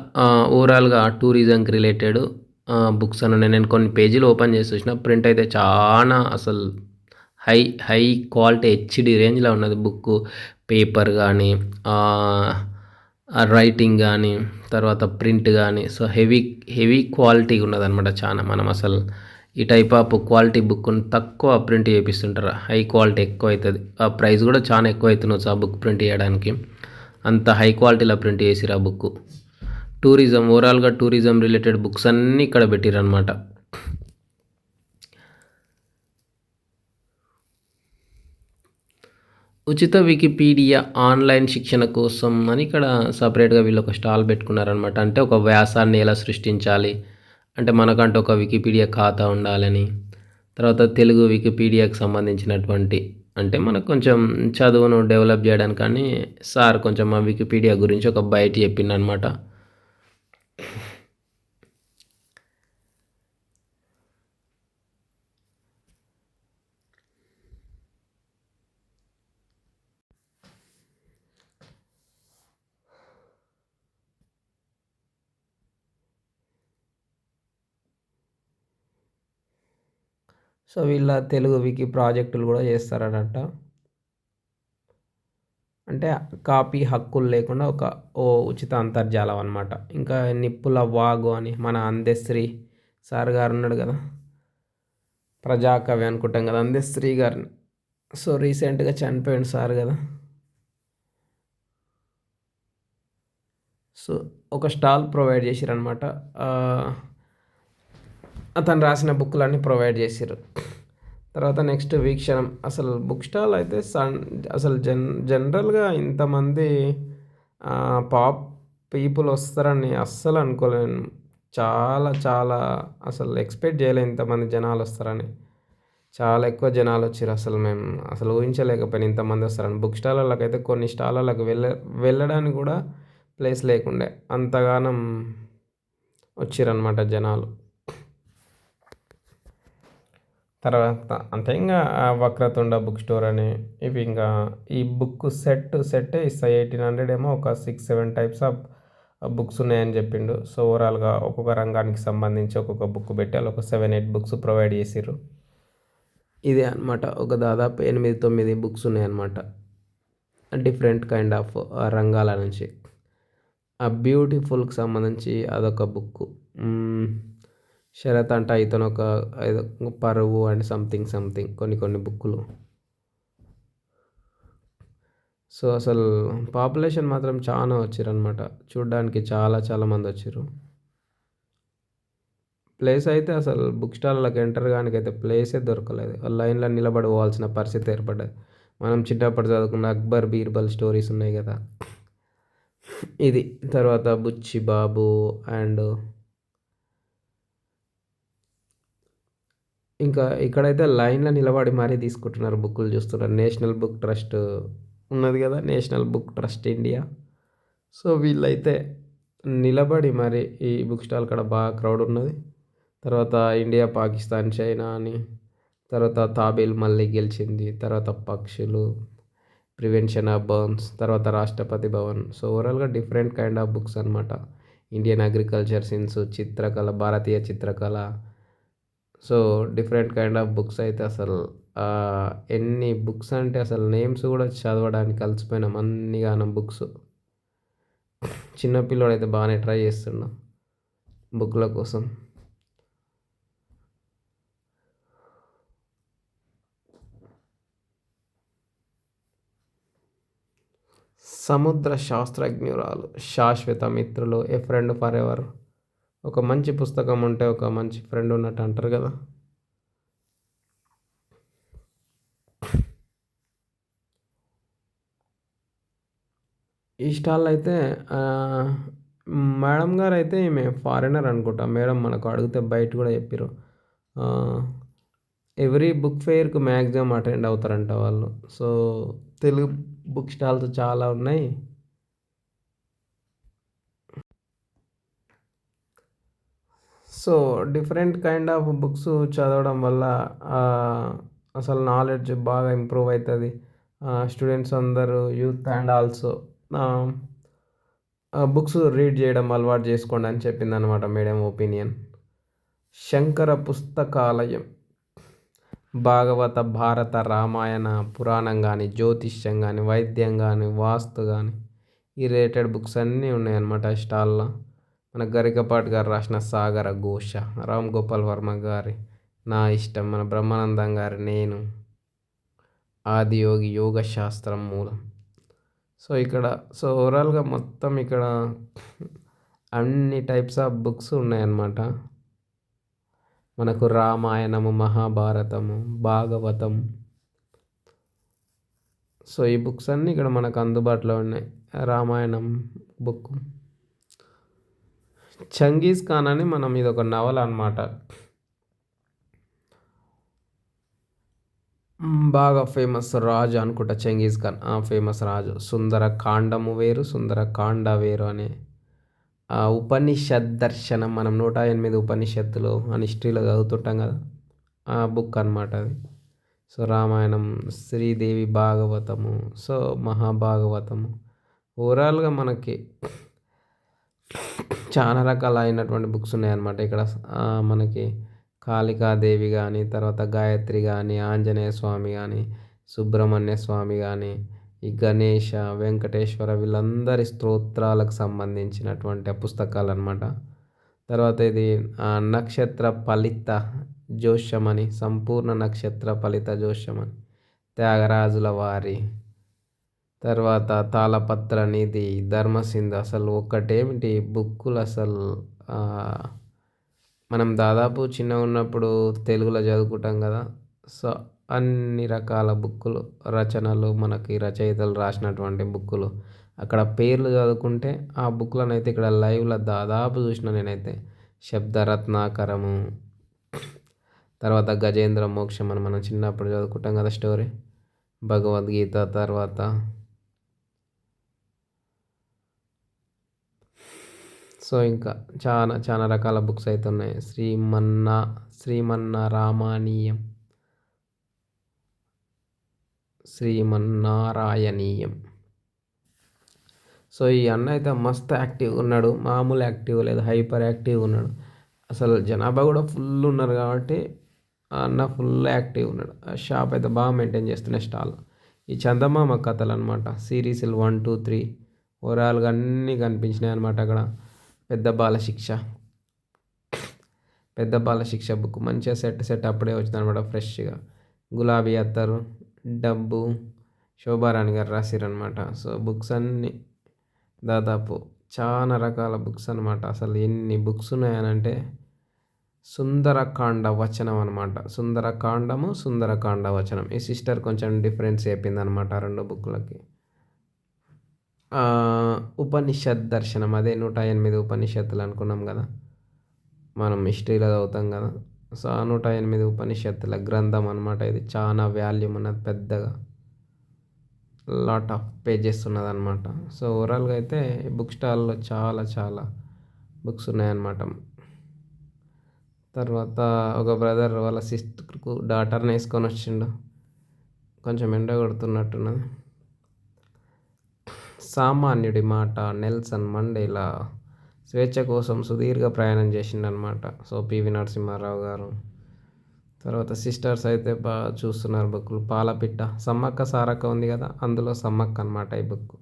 S1: ఓవరాల్‌గా టూరిజంకి బుక్స్ అని ఉన్నాయి. నేను కొన్ని పేజీలు ఓపెన్ చేసి చూసిన. ప్రింట్ అయితే చానా అసలు హై హై క్వాలిటీ హెచ్‌డి రేంజ్‌లో ఉన్నది బుక్కు. పేపర్ గానీ, రైటింగ్ గానీ, తర్వాత ప్రింట్ గానీ, సో, హెవీ క్వాలిటీగా ఉన్నదనమాట చానా. మనం అసలు ఈ టైప్ ఆఫ్ క్వాలిటీ బుక్కుని తక్కువ ప్రింట్ చేపిస్తుంటారు. హై క్వాలిటీ ఎక్కువైతది. ఆ ప్రైస్ గూడా చానా ఎక్కువైతుండొచ్చు ఆ బుక్ ప్రింట్ చేయడానికి. అంత హై క్వాలిటీలో ప్రింట్ చేసిర్రు ఆ బుక్కు. ఓవరాల్‌గా టూరిజం రిలేటెడ్ బుక్స్ అన్నీ ఇక్కడ పెట్టిర్రనమాట. ఉచిత వికీపీడియా ఆన్‌లైన్ శిక్షణ కోసం అని ఇక్కడ సెపరేట్‌గా వీళ్ళొక స్టాల్ పెట్టుకున్నారనమాట. అంటే ఒక వ్యాసాన్ని ఎలా సృష్టించాలి, అంటే మనకంటూ ఒక వికీపీడియా ఖాతా ఉండాలని, తర్వాత తెలుగు వికీపీడియాకి సంబంధించినటువంటి అంటే మనకు కొంచెం చదువును డెవలప్ జేయడానికని సార్ కొంచెం ఆ వికీపీడియా గురించి ఒక బైట్ చెప్పిండనమాట. సో, వీళ్ళ తెలుగు వికీ ప్రాజెక్టులు గూడా చేస్తారనట. అంటే కాపీ హక్కులు లేకుండా ఉచిత అంతర్జాలం అనమాట. ఇంకా నిప్పుల వాగు అని మన అందెశ్రీ సార్ గారు ఉన్నాడు గదా! ప్రజాకవి అనుకుంటాం గదా! అందెశ్రీ గారిని. సో, రీసెంట్‌గా చనిపోయిండు సార్ గదా! సో, ఒక స్టాల్ ప్రొవైడ్ చేసిరనమాట. అతను రాసిన బుక్కులన్నీ ప్రొవైడ్ చేసిర్రు. తర్వాత నెక్స్ట్ వీక్షణం. అసలు బుక్ స్టాల్ అయితే అసలు జనరల్‌గా ఇంతమంది పాప్ పీపుల్ వస్తారని అస్సలు అనుకోలేను. చాలా చాలా అసలు ఎక్స్‌పెక్ట్ చేయలే ఇంతమంది జనాలొస్తారని. చాలా ఎక్కువ జనాలొచ్చిర్రు అసలు మేము అసలు ఊహించలేకపోయాను ఇంతమంది వస్తారని. బుక్ స్టాల్‌లకైతే కొన్ని స్టాల్‌లకి వెళ్ళడానికి కూడా ప్లేస్ లేకుండే. అంతగానం వచ్చిర్రనమాట జనాలు. తర్వాత అంటే ఇంగా వక్రతుండ బుక్ స్టోర్ అని ఇవి ఇంకా ఈ బుక్ సెట్టే ఇస్తాయి. 1800 ఏమో ఒక 6, 7 టైప్స్ ఆఫ్ బుక్స్ ఉన్నాయని చెప్పిండు. సో, ఓవరాల్‌గా ఒక్కొక్క రంగానికి సంబంధించి ఒక్కొక్క బుక్ పెట్టి ఆళ్ళు ఒక 7, 8 బుక్స్ ప్రొవైడ్ చేసిర్రు. ఇదే అనమాట. ఒక దాదాపు 8, 9 బుక్స్ ఉన్నాయన్నమాట. డిఫరెంట్ కైండ్ ఆఫ్ రంగాల నుంచి. ఆ బ్యూటిఫుల్‌కి సంబంధించి అదొక బుక్కు. శరత్ అంట ఇతనొక ఏదో పరువు అండ్ సంథింగ్ కొన్ని కొన్ని బుక్కులు. సో, అసలు పాపులేషన్ మాత్రం చానా వచ్చిర్రనమాట. చూడ్డానికి చాలా చాలా మందొచ్చిర్రు. ప్లేస్ అయితే అసలు బుక్ స్టాల్‌లోకి ఎంటర్ గానీకైతే ప్లేసే దొరకలేదు. లైన్‌లో నిలబడి పోవాల్సిన పరిస్థితి ఏర్పడ్డది. మనం చిన్నప్పుడు చదువుకున్న 'అక్బర్ బీర్బల్' స్టోరీస్ ఉన్నాయి గదా! ఇది. తర్వాత 'బుచ్చి బాబు' అండ్ ఇంకా ఇక్కడైతే లైన్‌లో నిలబడి మరీ తీసుకుంటున్నారు బుక్కులు చూస్తున్నారు. నేషనల్ బుక్ ట్రస్ట్ ఉన్నది గదా! National book trust India. So, వీళ్ళైతే నిలబడి మరి ఈ బుక్ స్టాల్ కాడ బాగా క్రౌడ్ ఉన్నది. తర్వాత ఇండియా, పాకిస్తాన్, చైనా అని, తర్వాత తాబేలు మళ్ళీ గెలిచింది. తర్వాత పక్షులు, ప్రివెన్షన్ ఆఫ్ బర్న్స్, తర్వాత రాష్ట్రపతి భవన్. సో, ఓవరాల్‌గా డిఫరెంట్ కైండ్ ఆఫ్ బుక్స్ అనమాట. ఇండియన్ అగ్రికల్చర్ సిన్స్, చిత్రకళ, భారతీయ చిత్రకళ. So, different kind of books అయితే అసలు ఎన్ని బుక్స్ అంటే అసలు నేమ్స్ గూడా చదవడానికి అలసిపోయినాం అన్నిగానం బుక్స్. చిన్న పిల్లోడైతే బాగానే ట్రై చేస్తుండు బుక్‌ల కోసం. సముద్ర శాస్త్రజ్ఞురాలు, శాశ్వత మిత్రులు, ఏ ఫ్రెండ్ ఫర్ ఎవర్. ఒక మంచి పుస్తకం ఉంటే ఒక మంచి ఫ్రెండ్ ఉన్నట్టు అంటారు గదా! ఈ స్టాల్‌లో అయితే మేడం గారైతే ఈమె ఫారినర్ అనుకుంటా. మేడం మనకు అడిగితే బయట గూడా చెప్పిర్రు. ఆహ్, ఎవ్రీ బుక్ ఫెయిర్‌కి మాక్సిమం అటెండ్ అవుతారంట వాళ్ళు. సో, తెలుగు బుక్ స్టాల్స్ చాలా ఉన్నాయి. So, different kind of books చదవడం వల్ల ఆహ్, అసలు నాలెడ్జ్ బాగా ఇంప్రూవ్ అయితది. స్టూడెంట్స్ అందరూ యూత్ అండ్ ఆల్సో ఆహ్, బుక్స్ రీడ్ చేయడం అలవాటు చేసుకోండి అని చెప్పిందనమాట మేడం ఒపీనియన్. శంకర పుస్తకాలయం. భాగవత, భారత, రామాయణ, పురాణం గానీ, జ్యోతిష్యం గానీ, వైద్యం గానీ, వాస్తు గానీ, ఈ రిలేటెడ్ బుక్స్ అన్నీ ఉన్నాయన్నమాట ఈ స్టాల్‌లో. మన గరికపాటి గారు రాసిన 'సాగర ఘోష', రామ్ గోపాల్ వర్మ గారి 'నా ఇష్టం', మన బ్రహ్మానందం గారి 'నేను', ఆదియోగి 'యోగ శాస్త్రం మూలం'. సో ఓవరాల్‌గా మొత్తం ఇక్కడ అన్ని టైప్స్ ఆఫ్ బుక్స్ ఉన్నాయన్నమాట. మనకు రామాయణము, మహాభారతము, భాగవతం. సో ఈ బుక్స్ అన్నీ ఇక్కడ మనకు అందుబాటులో ఉన్నాయి. రామాయణం బుక్. 'చంగీజ్ ఖాన్' అని మనం ఇదొక నవల అనమాట. బాగా ఫేమస్ రాజు అనుకుంటా 'చంగీజ్ ఖాన్'. ఫేమస్ రాజు. 'సుందరకాండము వేరు, సుందరకాండ వేరు' అనే ఉపనిషద్ దర్శనం. మనం 108 ఉపనిషత్తులు అని హిస్టరీలో చదువుతుంటాం కదా, ఆ బుక్ అనమాట అది. సో రామాయణం, శ్రీదేవి భాగవతము, సో మహాభాగవతము. ఓవరాల్‌గా మనకి చాలా రకాలైనటువంటి బుక్స్ ఉన్నాయన్నమాట ఇక్కడ. మనకి కాళికాదేవి గానీ, తర్వాత గాయత్రి గానీ, ఆంజనేయ స్వామి గానీ, సుబ్రహ్మణ్య స్వామి గానీ, ఈ గణేష, వెంకటేశ్వర వీళ్ళందరి స్తోత్రాలకు సంబంధించినటువంటి పుస్తకాలన్నమాట. తర్వాత ఇది నక్షత్ర ఫలిత జోష్యమని, సంపూర్ణ నక్షత్ర ఫలిత జోష్యమని, త్యాగరాజుల వారి. తర్వాత తాళపత్ర నిధి, ధర్మసింధు. అసలు ఒకటేమిటి బుక్కులు అసలు. మనం దాదాపు చిన్నగున్నప్పుడు తెలుగులో చదువుకుంటాం కదా. సో అన్ని రకాల బుక్కులు, రచనలు, మనకి రచయితలు రాసినటువంటి బుక్కులు. అక్కడ పేర్లు చదువుకుంటే ఆ బుక్‌లనైతే ఇక్కడ లైవ్‌లో దాదాపు చూసిన నేనైతే. 'శబ్దరత్నాకరము', తర్వాత 'గజేంద్ర మోక్షం' అని మనం చిన్నప్పుడు చదువుకుంటాం కదా స్టోరీ. 'భగవద్గీత' తర్వాత సో ఇంకా చాలా రకాల బుక్స్ అయితే ఉన్నాయి. 'శ్రీమన్నారామానీయం', 'శ్రీమన్నారాయణీయం'. సో ఈ అన్న అయితే మస్తు యాక్టివ్‌గా ఉన్నాడు. మామూలు యాక్టివ్ లేదు, హైపర్ యాక్టివ్‌గా ఉన్నాడు. అసలు జనాభా కూడా ఫుల్ ఉన్నారు కాబట్టి ఆ అన్న ఫుల్ యాక్టివ్‌గా ఉన్నాడు. ఆ షాప్ అయితే బాగా మెయింటైన్ చేస్తున్నాయి స్టాల్. ఈ చందమామ కథలు అనమాట. సీరీస్‌లు 1, 2, 3 ఓవరాల్‌గా అన్నీ కనిపించినాయి అనమాట అక్కడ. పెద్ద బాలశిక్ష బుక్ మంచిగా సెట్ అప్పుడే వచ్చిందనమాట ఫ్రెష్‌గా. 'గులాబీ అత్తరు', 'డబ్బు' శోభారాణి గారు రాసిరనమాట. సో బుక్స్ అన్నీ దాదాపు చాలా రకాల బుక్స్ అనమాట. అసలు ఎన్ని బుక్స్ ఉన్నాయనంటే సుందరకాండ వచనం అనమాట. సుందరకాండము, సుందరకాండ వచనం. ఈ సిస్టర్ కొంచెం డిఫరెన్స్ చెప్పిందనమాట 2 బుక్కులకి. ఉపనిషద్ దర్శనం, అదే 108 ఉపనిషత్తులు అనుకున్నాం కదా, మనం హిస్టరీలో చదువుతాం కదా. సో ఆ 108 ఉపనిషత్తుల గ్రంథం అనమాట ఇది. చాలా వాల్యూమ్ ఉన్నది, పెద్దగా లాట్ ఆఫ్ పేజెస్ ఉన్నదన్నమాట. సో ఓవరాల్‌గా అయితే బుక్ స్టాల్‌లో చాలా బుక్స్ ఉన్నాయన్నమాట. తర్వాత ఒక బ్రదర్ వాళ్ళ సిస్టర్‌కు డాటర్‌ని వేసుకొని వచ్చిండు. కొంచెం ఎండ కొడుతున్నట్టున్నది. 'సామాన్యుడి మాట', నెల్సన్ మండేలా స్వేచ్ఛ కోసం సుదీర్ఘ ప్రయాణం చేసిండనమాట. సో పివి నరసింహారావు గారు. తర్వాత సిస్టర్స్ అయితే బాగా చూస్తున్నారు బుక్కులు. 'పాలపిట్ట', సమ్మక్క సారక్క ఉంది కదా, అందులో సమ్మక్క అనమాట ఈ బుక్.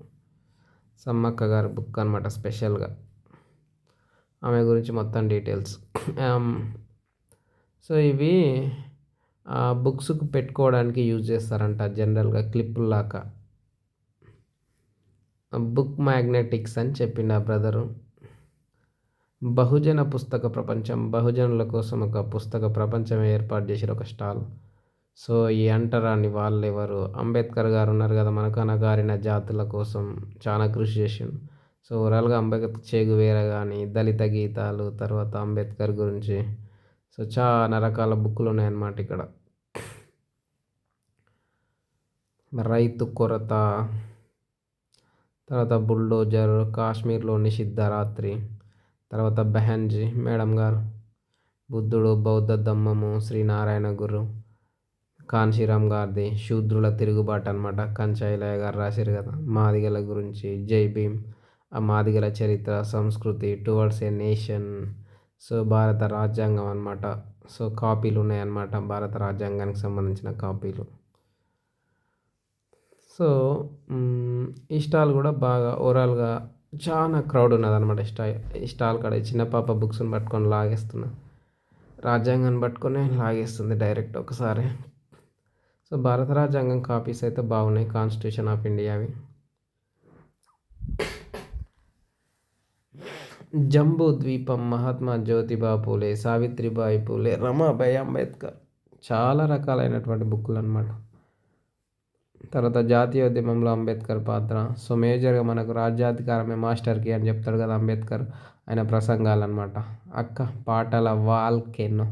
S1: సమ్మక్క గారి బుక్ అనమాట స్పెషల్‌గా. ఆమె గురించి మొత్తం డీటెయిల్స్. సో ఇవి బుక్స్‌కు పెట్టుకోవడానికి యూజ్ చేస్తారంట జనరల్‌గా క్లిప్పుల్లాగా. బుక్ మ్యాగ్నెటిక్స్ అని చెప్పిండు ఆ బ్రదరు. బహుజన పుస్తక ప్రపంచం, బహుజనుల కోసం ఒక పుస్తక ప్రపంచం ఏర్పాటు చేసిరు, ఒక స్టాల్. సో ఈ అంటరాని వాళ్ళెవరు, అంబేద్కర్ గారు ఉన్నారు కదా, మనకు అణగారిన జాతుల కోసం చాలా కృషి చేసిండు. సో ఓవరాల్‌గా అంబేద్కర్, చెగువేరా కానీ, దళిత గీతాలు, తర్వాత అంబేద్కర్ గురించి. సో చాలా రకాల బుక్కులు ఉన్నాయన్నమాట ఇక్కడ. రైతు కొరత, తర్వాత బుల్డోజర్, కాశ్మీర్లోని సిద్ధరాత్రి, తర్వాత బెహన్జీ మేడం గారు, బుద్ధుడు, బౌద్ధ ధమ్మము, శ్రీనారాయణ గురు, కాన్షీరామ్ గారిది శూద్రుల తిరుగుబాటు అనమాట. కంచైలయ్య గారు రాశారు కదా, మాదిగల గురించి, జై భీమ్, ఆ మాదిగల చరిత్ర, సంస్కృతి, టువర్డ్స్ ఏ నేషన్. సో, భారత రాజ్యాంగం అనమాట. సో, కాపీలు ఉన్నాయన్నమాట. భారత రాజ్యాంగానికి సంబంధించిన కాపీలు. సో, ఈ స్టాల్ గూడా బాగా ఓవరాల్‌గా చానా క్రౌడ్ ఉన్నదనమాట. ఈ స్టాల్ కాడ ఈ చిన్న పాప బుక్స్‌ని పట్టుకొని లాగేస్తున్నా. రాజ్యాంగాన్ని పట్టుకొని లాగేస్తుంది డైరెక్ట్ ఒకసారి. సో, భారత రాజ్యాంగం కాపీస్ అయితే బాగున్నాయి. Constitution of ఇండియావి. జంబూ ద్వీపం, మహాత్మా జ్యోతిబా పూలే, సావిత్రిబాయి పూలే, రమాబాయి అంబేద్కర్ చాలా రకాలైనటువంటి బుక్కులనమాట. తర్వాత జాతీయోద్యమంలో అంబేద్కర్ పాత్ర. సో, మేజర్‌గా మనకు రాజ్యాధికారమే మాస్టర్‌కీ అని చెప్తాడు కదా అంబేద్కర్. ఆయన ప్రసంగాలనమాట. అక్క పాటల వాల్కెనో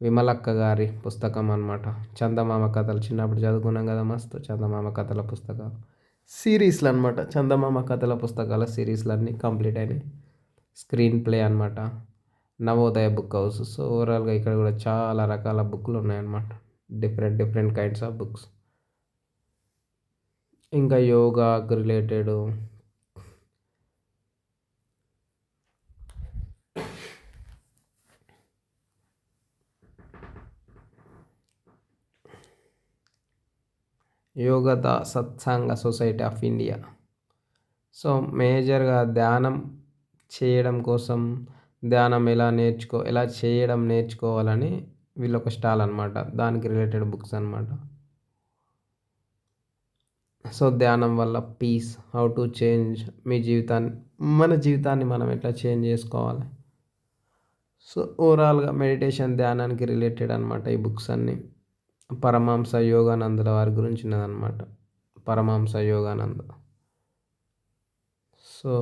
S1: విమలక్క గారి పుస్తకం అనమాట. చందమామ కథలు చిన్నప్పుడు చదువుకున్నాం కదా మస్తు చందమామ కథల పుస్తకాలు. సీరీస్‌లు అనమాట. చందమామ కథల పుస్తకాల సీరీస్‌లన్నీ కంప్లీట్ అయినాయి. స్క్రీన్ ప్లే అనమాట. Navodaya book house. సో, ఓవరాల్‌గా ఇక్కడ కూడా చాలా రకాల బుక్కులు ఉన్నాయన్నమాట. Different different kinds of books. ఇంకా యోగాకు రిలేటెడు Yogoda Satsanga society of India. So, మేజర్‌గా ధ్యానం చేయడం కోసం ధ్యానం ఎలా చేయడం నేర్చుకోవాలని వీళ్ళొక స్టాల్ అనమాట. దానికి రిలేటెడ్ బుక్స్ అనమాట. సో, ధ్యానం వల్ల పీస్, హౌ టు చేంజ్ మన జీవితాన్ని మనం ఎట్లా చేంజ్ చేసుకోవాలి. సో, ఓవరాల్‌గా మెడిటేషన్, ధ్యానానికి రిలేటెడ్ అనమాట ఈ బుక్స్ అన్నీ. పరమహంస యోగానందుల వారి గురించి ఉన్నదనమాట. Paramahansa Yogananda. So,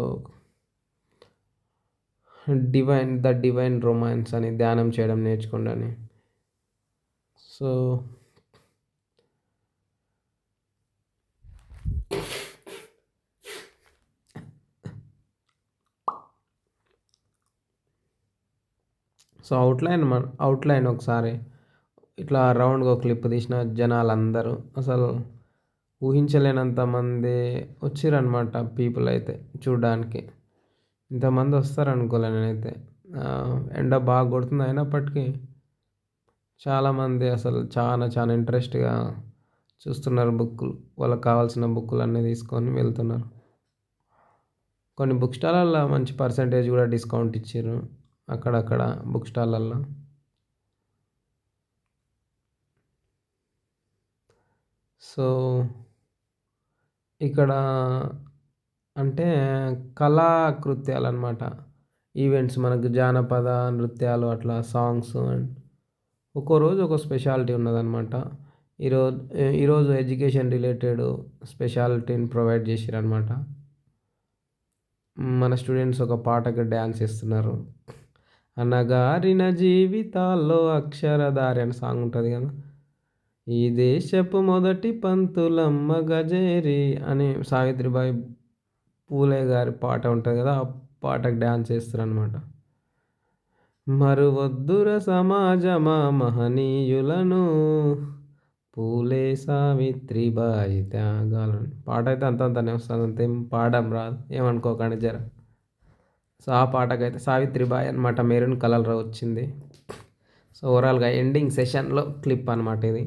S1: divine romance అని ధ్యానం చేయడం నేర్చుకోండి అని. సో, అవుట్‌లైన్ ఒకసారి ఇట్లా రౌండ్‌గా ఒక క్లిప్ తీసిన జనాలందరూ అసలు ఊహించలేనంత మంది వచ్చిరనమాట పీపుల్ అయితే చూడ్డానికి. ఇంతమంది వస్తారనుకోలే నేనైతే. ఎండ బాగా కొడుతుంది అయినప్పటికీ చాలామంది అసలు చాలా ఇంట్రెస్ట్‌గా చూస్తున్నారు బుక్కులు. వాళ్ళకి కావాల్సిన బుక్కులన్నీ తీసుకొని వెళ్తున్నారు. కొన్ని బుక్ స్టాలల్ల మంచి పర్సెంటేజ్ కూడా డిస్కౌంట్ ఇచ్చిర్రు. అక్కడక్కడ బుక్ స్టాలల్లో. సో, ఇక్కడ అంటే కళాకృత్యాలనమాట. ఈవెంట్స్ మనకు జానపద నృత్యాలు అట్లా సాంగ్స్ అండ్ ఒక్కో రోజు ఒక స్పెషాలిటీ ఉన్నదనమాట. ఈరోజు ఈరోజు ఎడ్యుకేషన్ రిలేటెడ్ స్పెషాలిటీని ప్రొవైడ్ చేసిరనమాట. మన స్టూడెంట్స్ ఒక పాటకి డ్యాన్స్ చేస్తున్నారు. అణగారిన జీవితాల్లో అక్షరధారి అని సాంగ్ ఉంటుంది కదా. ఈ దేశపు మొదటి పంతులమ్మ గజేరి అని సావిత్రిబాయి పూలే గారి పాట ఉంటుంది కదా. ఆ పాటకు డ్యాన్స్ చేస్తారనమాట. మరువొద్దుర సమాజమా మహనీయులను పూలే సావిత్రిబాయి త్యాగాలను పాట అయితే అంతంతనే వస్తుంది. అంతేం పాడడం రాదు ఏమనుకోకండి జర. సో, ఆ పాటకైతే సావిత్రిబాయి అనమాట మెరూన్ కలర్‌లో వచ్చింది. సో, ఓవరాల్‌గా ఎండింగ్ సెషన్‌లో క్లిప్ అనమాట ఇది.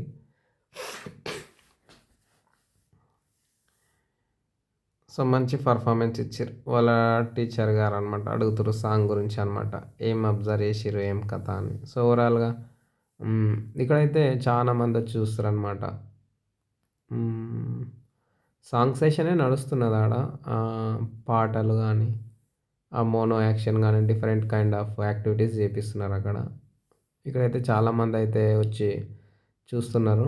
S1: సో, మంచి పర్ఫార్మెన్స్ ఇచ్చిర్రు. వాళ్ళ టీచర్ గారనమాట అడుగుతుర్రు సాంగ్ గురించి అనమాట. ఏం అబ్జర్వ్ చేసిర్రు, ఏం కథ అని. సో, ఓవరాల్‌గా ఇక్కడైతే చాలా మందొచ్చి చూస్తురనమాట. సాంగ్ సెషనే నడుస్తున్నదాడ. పాటలు గానీ, ఆ మోనో యాక్షన్ గానీ డిఫరెంట్ కైండ్ ఆఫ్ యాక్టివిటీస్ చేపిస్తున్నారక్కడ. ఇక్కడైతే చాలామందయితే వచ్చి చూస్తున్నారు.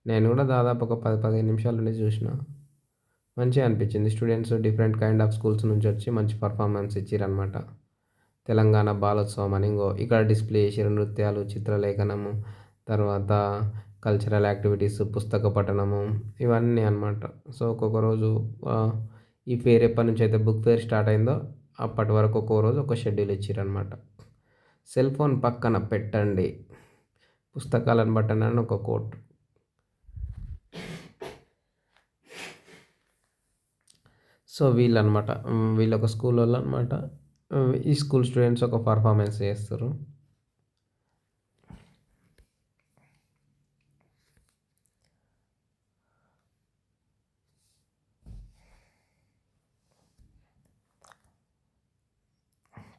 S1: నేను కూడా దాదాపు ఒక 15 నిమిషాల నుండి చూసిన. మంచిగా అనిపించింది. Students different kind of schools నుంచి వచ్చి మంచి పర్ఫార్మెన్స్ ఇచ్చిరనమాట. తెలంగాణ బాలోత్సవం అని ఇక్కడ డిస్‌ప్లే చేసిర్రు. నృత్యాలు, చిత్రలేఖనము, తర్వాత కల్చరల్ యాక్టివిటీస్, పుస్తక పఠనము ఇవన్నీ అనమాట. సో, ఒక్కొక్క రోజు ఈ ఫెయిర్ ఎప్పటినుంచైతే బుక్ ఫెయిర్ స్టార్ట్ అయిందో అప్పటి వరకు ఒక్కో రోజు ఒక షెడ్యూల్ ఇచ్చిరనమాట. సెల్ ఫోన్ పక్కన పెట్టండి. పుస్తకాలను పట్టండి అని ఒక కోట్. సో, వీళ్ళనమాట. వీళ్ళొక స్కూలోళ్ళనమాట. ఈ స్కూల్ స్టూడెంట్స్ ఒక పర్ఫార్మెన్స్ చేస్తారు.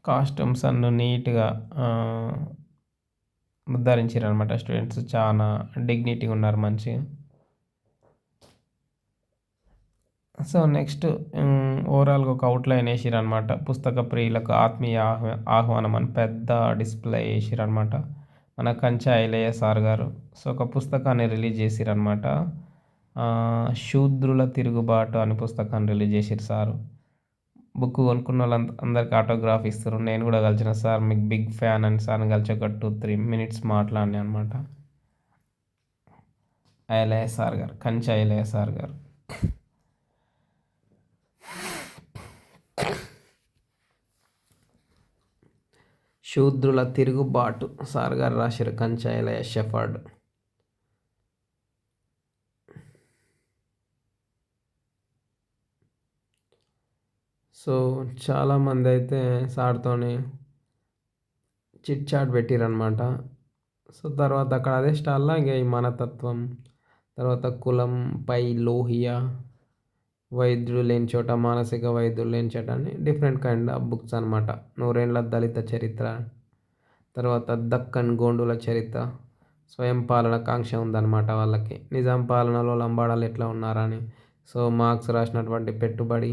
S1: కాస్ట్యూమ్స్ అన్నీ నీట్గా ధరించారనమాట. స్టూడెంట్స్ చాలా డిగ్నిటీగా ఉన్నారు మంచిగా. సో నెక్స్ట్ ఓవరాల్గా ఒక అవుట్లైన్ వేసిరనమాట. పుస్తక ప్రియులకు ఆత్మీయ ఆహ్వానం అని పెద్ద డిస్ప్లే వేసిరనమాట మన కంచె ఐలయ్య సార్ గారు. సో ఒక పుస్తకాన్ని రిలీజ్ చేసిరనమాట. శూద్రుల తిరుగుబాటు అని పుస్తకాన్ని రిలీజ్ చేసిరు సారు. బుక్ కొనుక్కున్న వాళ్ళు అందరికి ఆటోగ్రాఫ్ ఇస్తారు. నేను కూడా కలిసిన సార్ మీకు బిగ్ ఫ్యాన్ అని సార్ని కలిసి ఒక 2-3 మినిట్స్ మాట్లాడినా అనమాట. ఐలయ్య సార్ గారు, కంచె ఐలయ్య సార్ గారు. శూద్రుల తిరుగుబాటు సార్ గారు రాశారు, కంచె ఐలయ్య షెఫర్డ్. సో చాలామంది అయితే సార్తోని చిట్ చాట్ పెట్టిరనమాట. సో తర్వాత అక్కడ అదే స్టాల్లో ఇంక ఈ మనతత్వం, తర్వాత కులం పై లోహియ, వైద్యులు లేని చోట, మానసిక వైద్యులు లేని చోట అని డిఫరెంట్ కైండ్ ఆఫ్ బుక్స్ అనమాట. నూరేండ్ల దళిత చరిత్ర, తర్వాత దక్కన్ గోండుల చరిత్ర, స్వయం పాలన కాంక్ష ఉందన్నమాట వాళ్ళకి. నిజాం పాలనలో లంబాడాలు ఎట్లా ఉన్నారని. సో మార్క్స్ రాసినటువంటి పెట్టుబడి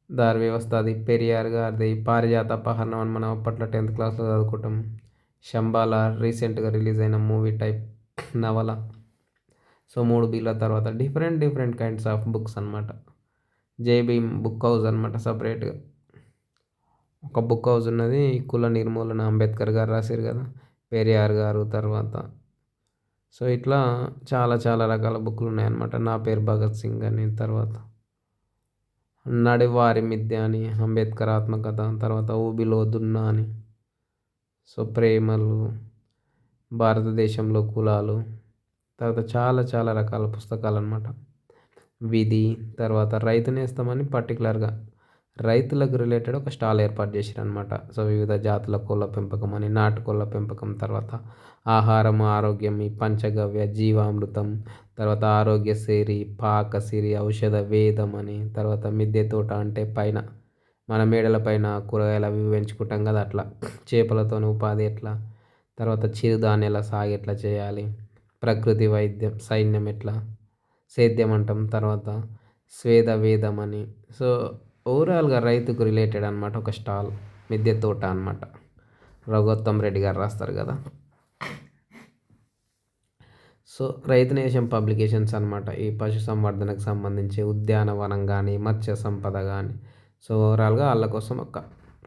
S1: దారి వ్యవస్థ, అది పెరియార్ గారిది పారిజాత అపహరణం అని మనం అప్పట్లో 10th క్లాస్లో చదువుకుంటాం. శంబాల రీసెంట్గా రిలీజ్ అయిన మూవీ టైప్ నవల. సో 3 Bల తర్వాత డిఫరెంట్ కైండ్స్ ఆఫ్ బుక్స్ అనమాట. జేబీఎం బుక్ హౌస్ అనమాట సపరేట్గా ఒక బుక్ హౌస్ ఉన్నది. కుల నిర్మూలన అంబేద్కర్ గారు రాశారు కదా, పెరియార్ గారు తర్వాత. సో ఇట్లా చాలా రకాల బుక్లు ఉన్నాయన్నమాట. నా పేరు భగత్ సింగ్ అని, తర్వాత నడివారి మిథ్య అని, అంబేద్కర్ ఆత్మకథ, తర్వాత ఊబిలో దున్నా అని, సో ప్రేమలు, భారతదేశంలో కులాలు, తర్వాత చాలా రకాల పుస్తకాలు అనమాట. విధి, తర్వాత రైతు నేస్తమని పర్టికులర్గా రైతులకు రిలేటెడ్ ఒక స్టాల్ ఏర్పాటు చేసిరనమాట. సో వివిధ జాతుల కోళ్ళ పెంపకం అని, నాటుకోళ్ళ పెంపకం, తర్వాత ఆహారం ఆరోగ్యం, ఈ పంచగవ్య, జీవామృతం, తర్వాత ఆరోగ్యసిరి, పాకసిరి, ఔషధ వేదం అని, తర్వాత మిద్దె తోట అంటే పైన మన మేడల పైన కూరగాయలు అవి పెంచుకుంటాం కదా, అట్లా చేపలతో ఉపాధి ఎట్లా, తర్వాత చిరుధాన్యాల సాగు ఎట్లా చేయాలి, ప్రకృతి వైద్యం, సైన్యం ఎట్లా సేద్యం అంటాం, తర్వాత స్వేద వేదం అని. సో ఓవరాల్గా రైతుకు రిలేటెడ్ అనమాట ఒక స్టాల్, మిద్దె తోట అనమాట. రఘుత్తం రెడ్డి గారు రాస్తారు కదా. సో రైతు నేషన్ పబ్లికేషన్స్ అనమాట. ఈ పశు సంవర్ధనకు సంబంధించి ఉద్యానవనం కానీ, మత్స్య సంపద కానీ. సో ఓవరాల్గా వాళ్ళ కోసం ఒక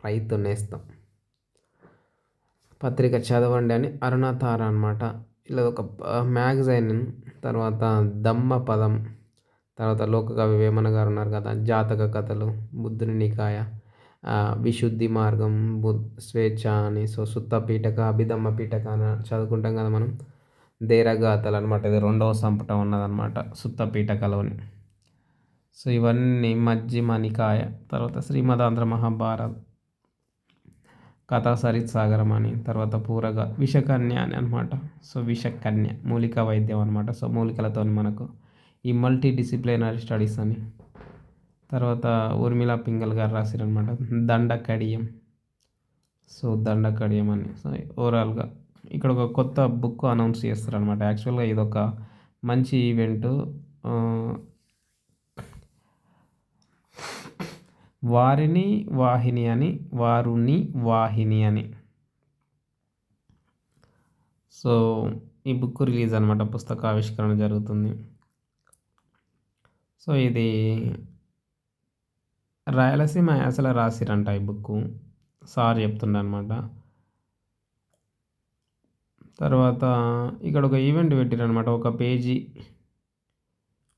S1: రైతు నేస్తం పత్రిక చదవండి అని అరుణతార అనమాట. ఇలా ఒక మ్యాగజైన్. తర్వాత దమ్మ పదం, తర్వాత లోకకవి వేమన గారు ఉన్నారు కదా, జాతక కథలు, బుద్ధుని నికాయ, విశుద్ధి మార్గం, స్వేచ్ఛ అని. సో సుత్త పీఠక, అభిధమ్మ పీఠక అని చదువుకుంటాం కదా మనం. దేరగాథలు అనమాట, ఇది 2వ సంపుటం ఉన్నదన్నమాట సుత్త పీఠకలోని. సో ఇవన్నీ మజ్జిమ నికాయ, తర్వాత శ్రీమదాంధ్ర మహాభారత్, కథా సరిత్ సాగరం అని, తర్వాత పూరగా విషకన్య అని అనమాట. సో విషకన్య మూలిక వైద్యం అనమాట. సో మూలికలతో మనకు ఈ మల్టీ డిసిప్లినరీ స్టడీస్ అని. తర్వాత ఊర్మిళ పింగల్ గారు రాసిరనమాట దండకడియం. సో దండకడియం అని. సో ఓవరాల్గా ఇక్కడ ఒక కొత్త బుక్ అనౌన్స్ చేస్తారనమాట. యాక్చువల్గా ఇదొక మంచి ఈవెంటు. వారిని వాహిని అని, వారుని వాహిని అని. సో ఈ బుక్ రిలీజ్ అనమాట, పుస్తక ఆవిష్కరణ జరుగుతుంది. సో ఇది రాయలసీమ యాసలో రాసిరంట ఈ బుక్, సార్ చెప్తుండనమాట. తర్వాత ఇక్కడ ఒక ఈవెంట్ పెట్టిరనమాట.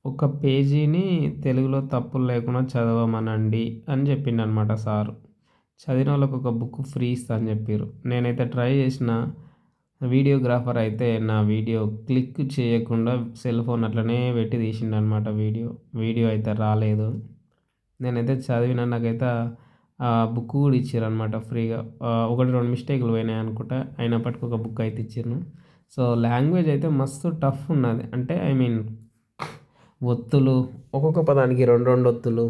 S1: ఒక పేజీని తెలుగులో తప్పులు లేకుండా చదవమనండి అని చెప్పిండనమాట సారు. చదివిన వాళ్ళకి ఒక బుక్ ఫ్రీ ఇస్తా అని చెప్పారు. నేనైతే ట్రై చేసిన. వీడియోగ్రాఫర్ అయితే నా వీడియో క్లిక్ చేయకుండా సెల్ ఫోన్ అట్లనే పెట్టి తీసిండనమాట. వీడియో అయితే రాలేదు. నేనైతే చదివిన, నాకైతే బుక్ కూడా ఇచ్చారనమాట ఫ్రీగా. ఒకటి 2 మిస్టేక్‌లు పోయినాయి అనుకుంటా. అయినప్పటికి ఒక బుక్ అయితే ఇచ్చిర్రు. సో, లాంగ్వేజ్ అయితే మస్తు టఫ్ ఉన్నది. అంటే ఐ మీన్ ఒత్తులు, ఒక్కొక్క పదానికి 2, 2 ఒత్తులు.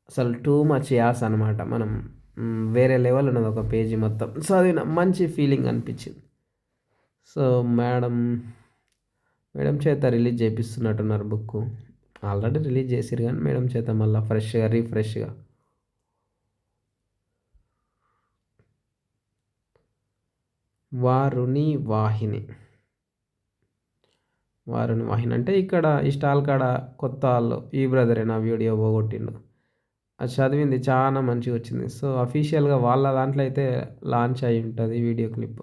S1: అసలు టూ మచ్ యాస అనమాట. మనం వేరే లెవెల్ ఉన్నది ఒక పేజీ మొత్తం. చదివిన మంచి ఫీలింగ్ అనిపించింది. సో, మేడం మేడం చేత రిలీజ్ చేపిస్తున్నట్టున్నారు బుక్కు. ఆల్రెడీ రిలీజ్ చేసిర్రు గానీ మేడం చేత మళ్ళా ఫ్రెష్‌గా, రిఫ్రెష్‌గా. వారుని వాహిని. వారుని వాహిని అంటే ఇక్కడ ఈ స్టాల్ కాడ కొత్త ఆళ్ళు ఈ బ్రదరే నా వీడియో పోగొట్టిండు. అది చదివింది చానా మంచిగొచ్చింది. సో, అఫీషియల్‌గా వాళ్ళ దాంట్లో అయితే లాంచ్ అయ్యి ఉంటది వీడియో క్లిప్.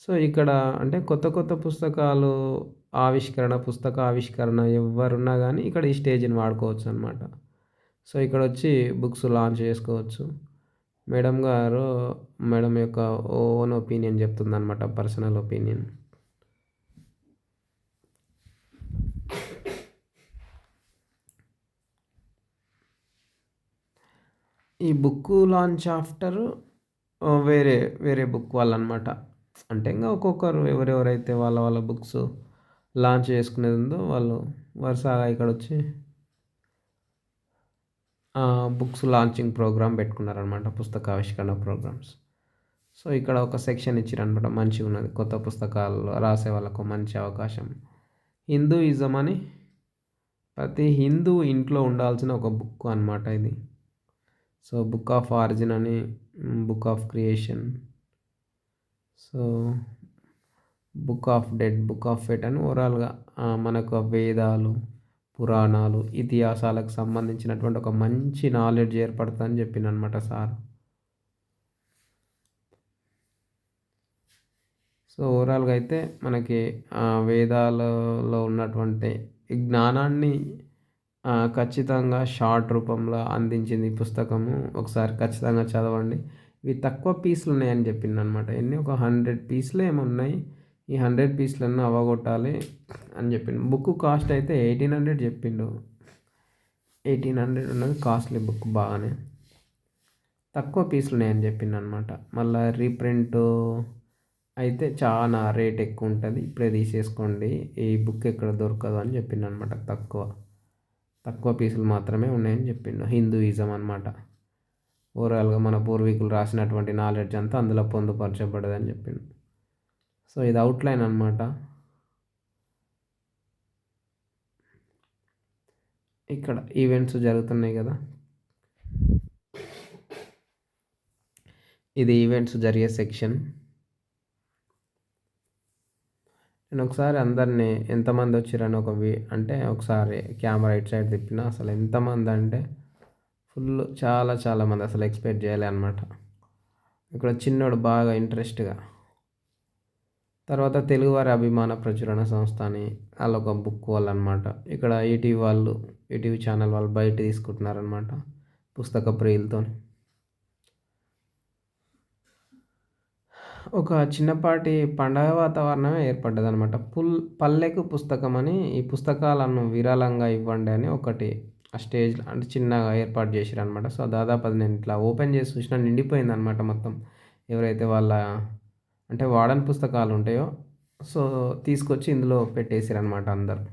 S1: సో, ఇక్కడ అంటే కొత్త కొత్త పుస్తకాలు పుస్తక ఆవిష్కరణ ఎవ్వరున్నా గానీ ఇక్కడ ఈ స్టేజ్‌ని వాడుకోవచ్చనమాట. సో, ఇక్కడొచ్చి బుక్స్ లాంచ్ చేసుకోవచ్చు. మేడం గారు మేడం యొక్క ఓన్ ఒపీనియన్ చెప్తుందనమాట. Personal opinion. ఈ బుక్కు లాంచ్ ఆఫ్టర్ వేరే వేరే బుక్ వాళ్ళనమాట. అంటే ఇంగా ఒక్కొక్కరు ఎవరెవరైతే వాళ్ళ వాళ్ళ బుక్స్ లాంచ్ చేసుకునేది ఉందో వాళ్ళు వరుసగా ఇక్కడొచ్చి బుక్స్ లాంచింగ్ ప్రోగ్రామ్ పెట్టుకున్నారనమాట. పుస్తకావిష్కరణ ప్రోగ్రామ్స్. సో, ఇక్కడ ఒక సెక్షన్ ఇచ్చిరనమాట. మంచిగున్నది. కొత్త పుస్తకాలు రాసే వాళ్ళకు మంచి అవకాశం. హిందూయిజం అని ప్రతి హిందూ ఇంట్లో ఉండాల్సిన ఒక బుక్ అనమాట ఇది. సో, బుక్ ఆఫ్ ఆరిజిన్ అని, book of creation. So, book of dead, book of fate అని ఓవరాల్‌గా మనకు వేదాలు, పురాణాలు, ఇతిహాసాలకు సంబంధించినటువంటి ఒక మంచి నాలెడ్జ్ ఏర్పడతదని చెప్పిండనమాట సార్. సో, ఓవరాల్‌గా అయితే మనకి వేదాలలో ఉన్నటువంటి ఈ జ్ఞానాన్ని ఖచ్చితంగా షార్ట్ రూపంలో అందించింది ఈ పుస్తకము. ఒకసారి ఖచ్చితంగా చదవండి. ఇవి తక్కువ పీసులున్నాయని చెప్పిండనమాట. ఎన్ని ఒక 100 పీసులో ఏమో ఉన్నాయి. ఈ 100 పీసులన్నీ అవ్వగొట్టాలి అని చెప్పిండు. బుక్ కాస్ట్ అయితే 1800 చెప్పిండు. 1800 ఉన్నది కాస్ట్‌లీ బుక్ బాగానే. తక్కువ పీసులున్నాయని చెప్పిండనమాట. మళ్ళా రీప్రింటు అయితే చానా రేట్ ఎక్కువుంటది. ఇప్పుడే తీసేసుకోండి. ఈ బుక్ ఎక్కడ దొరకదు అని చెప్పిండనమాట. తక్కువ పీసులు మాత్రమే ఉన్నాయని చెప్పిండు. హిందూయిజం అనమాట. ఓవరాల్‌గా మన పూర్వీకులు రాసినటువంటి నాలెడ్జ్ అంతా అందులో పొందుపరచబడ్డదని చెప్పిండు. సో, ఇది అవుట్‌లైన్ అనమాట. ఇక్కడ ఈవెంట్స్ జరుగుతున్నాయి గదా! ఇది ఈవెంట్స్ జరిగే సెక్షన్. నేనొకసారి అందరిని ఎంతమందొచ్చిర్రని అంటే ఒకసారి కెమెరా ఇటు సైడ్ తిప్పిన. అసలు ఎంతమందంటే ఫుల్లు చాలా చాలా మంది. అసలు ఎక్స్‌పెక్ట్ చేయలే అనమాట. ఇక్కడ చిన్నోడు బాగా ఇంట్రెస్ట్‌గా. తర్వాత తెలుగువారి అభిమాన ప్రచురణ సంస్థ అని ఆళ్ళొక బుక్ వాళ్ళనమాట. ఇక్కడ ఈటీవీ ఛానల్ వాళ్ళు బయట తీసుకుంటున్నారనమాట. పుస్తక ప్రియులతోని. ఒక చిన్నపాటి పండగ వాతావరణమే ఏర్పడ్డదనమాట. పల్లెకు పుస్తకం అని ఈ పుస్తకాలను విరాళంగా ఇవ్వండి అని ఒకటి ఆ స్టేజ్‌లో అంటే చిన్నగా ఏర్పాటు చేసిరనమాట. సో, దాదాపు అది నేను ఇట్లా ఓపెన్ చేసి చూసినా నిండిపోయిందనమాట మొత్తం. ఎవరైతే వాళ్ళ అంటే వాడని పుస్తకాలు ఉంటాయో సో, తీసుకొచ్చి ఇందులో పెట్టేసిరనమాట అందరూ.